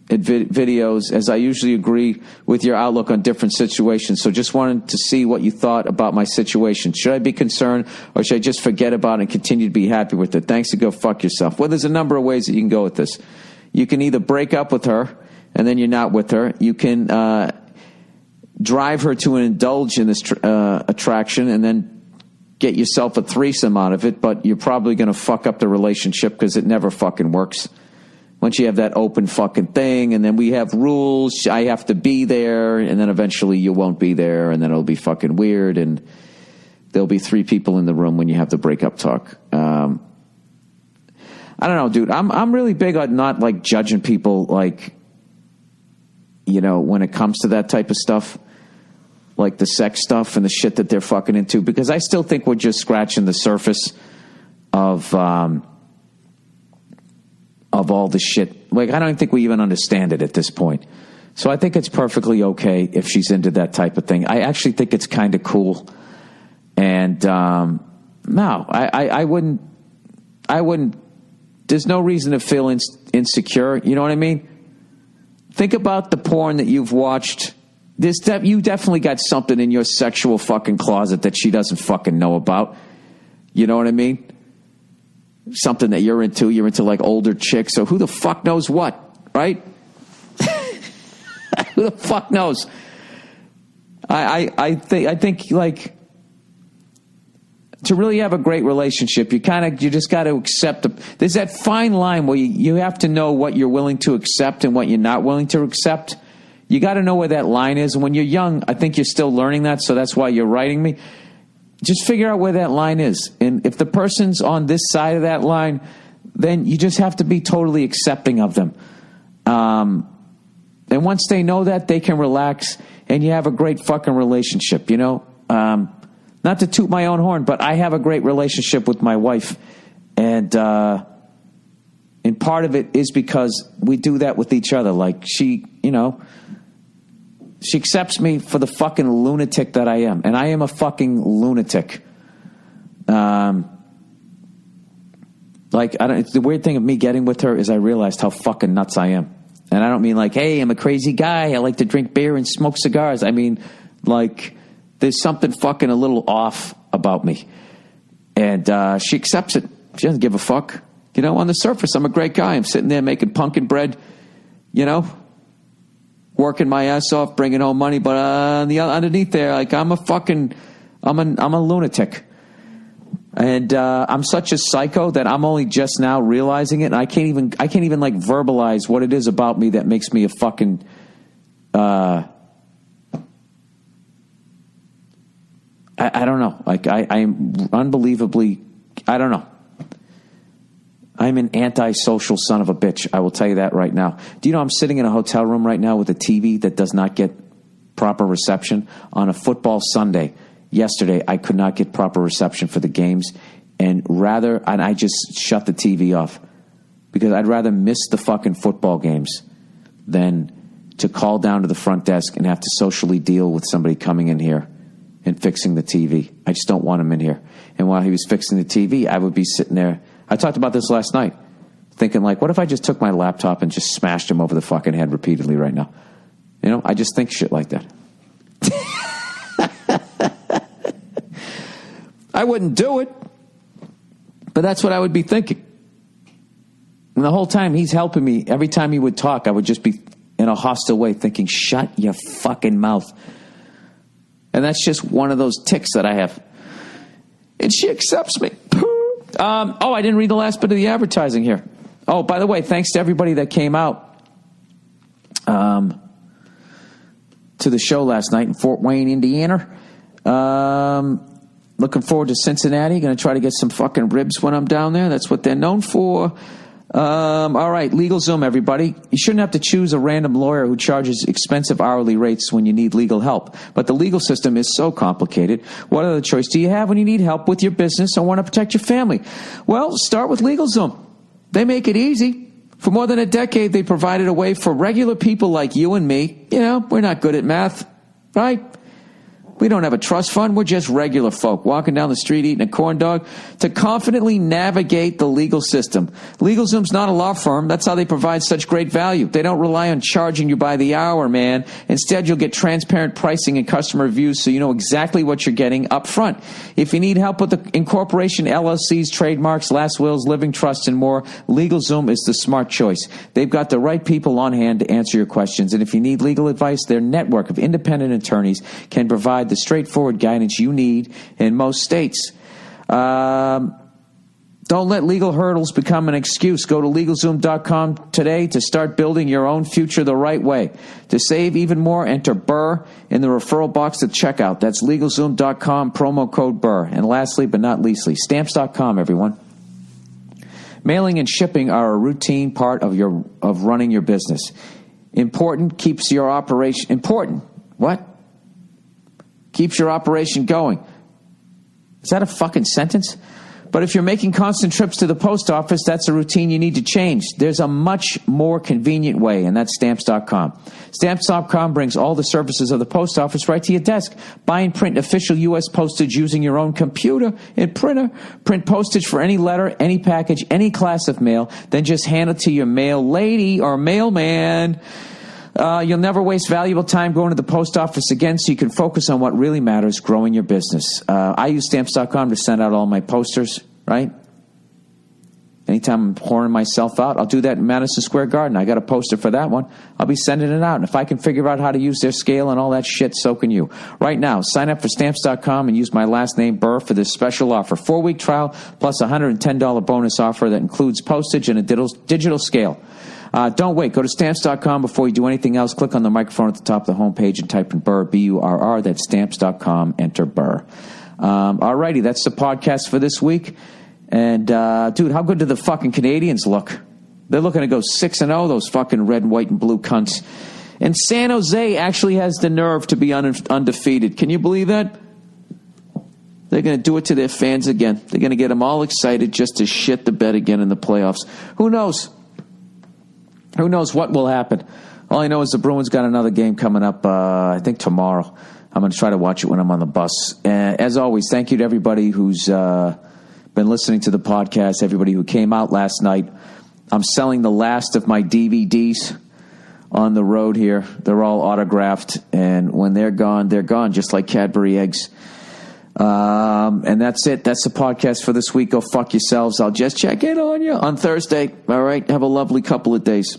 [SPEAKER 1] videos, as I usually agree with your outlook on different situations. So just wanted to see what you thought about my situation. Should I be concerned or should I just forget about it and continue to be happy with it? Thanks to go fuck yourself. Well, there's a number of ways that you can go with this. You can either break up with her and then you're not with her. You can drive her to indulge in this attraction and then get yourself a threesome out of it, but you're probably going to fuck up the relationship because it never fucking works. Once you have that open fucking thing, and then we have rules, I have to be there, and then eventually you won't be there, and then it'll be fucking weird, and there'll be 3 people in the room when you have the breakup talk. I don't know, dude. I'm really big on not, like, judging people, like, you know, when it comes to that type of stuff, like the sex stuff and the shit that they're fucking into, because I still think we're just scratching the surface of all the shit. Like, I don't think we even understand it at this point. So I think it's perfectly okay if she's into that type of thing. I actually think it's kind of cool. And no, I wouldn't. There's no reason to feel insecure. You know what I mean? Think about the porn that you've watched. You definitely got something in your sexual fucking closet that she doesn't fucking know about. You know what I mean? Something that you're into. You're into, like, older chicks. So who the fuck knows what, right? Who the fuck knows? I think like, to really have a great relationship, you just got to accept. There's that fine line where you have to know what you're willing to accept and what you're not willing to accept. You got to know where that line is. And when you're young, I think you're still learning that. So that's why you're writing me. Just figure out where that line is. And if the person's on this side of that line, then you just have to be totally accepting of them. And once they know that, they can relax and you have a great fucking relationship, you know? Not to toot my own horn, but I have a great relationship with my wife. And part of it is because we do that with each other. Like, she, you know, she accepts me for the fucking lunatic that I am. And I am a fucking lunatic. The weird thing of me getting with her is I realized how fucking nuts I am. And I don't mean like, hey, I'm a crazy guy. I like to drink beer and smoke cigars. I mean, like, there's something fucking a little off about me. And she accepts it. She doesn't give a fuck. You know, on the surface, I'm a great guy. I'm sitting there making pumpkin bread, you know, working my ass off, bringing home money. But underneath there, like, I'm a lunatic. And I'm such a psycho that I'm only just now realizing it. And I can't even like verbalize what it is about me that makes me a fucking, I don't know. Like, I'm unbelievably, I don't know. I'm an antisocial son of a bitch. I will tell you that right now. Do you know I'm sitting in a hotel room right now with a TV that does not get proper reception? On a football Sunday, yesterday, I could not get proper reception for the games. And I just shut the TV off. Because I'd rather miss the fucking football games than to call down to the front desk and have to socially deal with somebody coming in here and fixing the TV. I just don't want him in here. And while he was fixing the TV, I would be sitting there. I talked about this last night, thinking like, what if I just took my laptop and just smashed him over the fucking head repeatedly right now? You know, I just think shit like that. I wouldn't do it, but that's what I would be thinking. And the whole time he's helping me, every time he would talk, I would just be in a hostile way thinking, shut your fucking mouth. And that's just one of those tics that I have. And she accepts me. I didn't read the last bit of the advertising here. Oh, by the way, thanks to everybody that came out to the show last night in Fort Wayne, Indiana. Looking forward to Cincinnati. Going to try to get some fucking ribs when I'm down there. That's what they're known for. All right, Legalzoom, everybody. You shouldn't have to choose a random lawyer who charges expensive hourly rates when you need legal help. But the legal system is so complicated. What other choice do you have when you need help with your business or want to protect your family? Well, start with Legalzoom. They make it easy. For more than a decade, they provided a way for regular people like you and me. You know, we're not good at math, right? We don't have a trust fund. We're just regular folk walking down the street eating a corn dog to confidently navigate the legal system. LegalZoom's not a law firm. That's how they provide such great value. They don't rely on charging you by the hour, man. Instead, you'll get transparent pricing and customer reviews so you know exactly what you're getting up front. If you need help with the incorporation, LLCs, trademarks, last wills, living trusts, and more, LegalZoom is the smart choice. They've got the right people on hand to answer your questions. And if you need legal advice, their network of independent attorneys can provide the straightforward guidance you need in most states. Don't let legal hurdles become an excuse. Go to LegalZoom.com today to start building your own future the right way. To save even more, enter Burr in the referral box at checkout. That's LegalZoom.com, promo code Burr. And lastly, but not leastly, Stamps.com, everyone. Mailing and shipping are a routine part of running your business. Important keeps your operation... Important? What? Keeps your operation going. Is that a fucking sentence? But if you're making constant trips to the post office, that's a routine you need to change. There's a much more convenient way, and that's Stamps.com. Stamps.com brings all the services of the post office right to your desk. Buy and print official U.S. postage using your own computer and printer. Print postage for any letter, any package, any class of mail. Then just hand it to your mail lady or mailman. You'll never waste valuable time going to the post office again, so you can focus on what really matters, growing your business. I use Stamps.com to send out all my posters, right? Anytime I'm pouring myself out, I'll do that in Madison Square Garden. I got a poster for that one. I'll be sending it out. And if I can figure out how to use their scale and all that shit, so can you. Right now, sign up for Stamps.com and use my last name, Burr, for this special offer. 4-week trial plus a $110 bonus offer that includes postage and a digital scale. Don't wait. Go to Stamps.com before you do anything else. Click on the microphone at the top of the homepage and type in Burr, B-U-R-R. That's Stamps.com. Enter Burr. All righty. That's the podcast for this week. And, dude, how good do the fucking Canadians look? They're looking to go 6-0, those fucking red, white, and blue cunts. And San Jose actually has the nerve to be undefeated. Can you believe that? They're going to do it to their fans again. They're going to get them all excited just to shit the bed again in the playoffs. Who knows? Who knows what will happen? All I know is the Bruins got another game coming up, I think tomorrow. I'm going to try to watch it when I'm on the bus. As always, thank you to everybody who's been listening to the podcast, everybody who came out last night. I'm selling the last of my DVDs on the road here. They're all autographed, and when they're gone, just like Cadbury eggs. And that's it. That's the podcast for this week. Go fuck yourselves. I'll just check in on you on Thursday. All right. Have a lovely couple of days.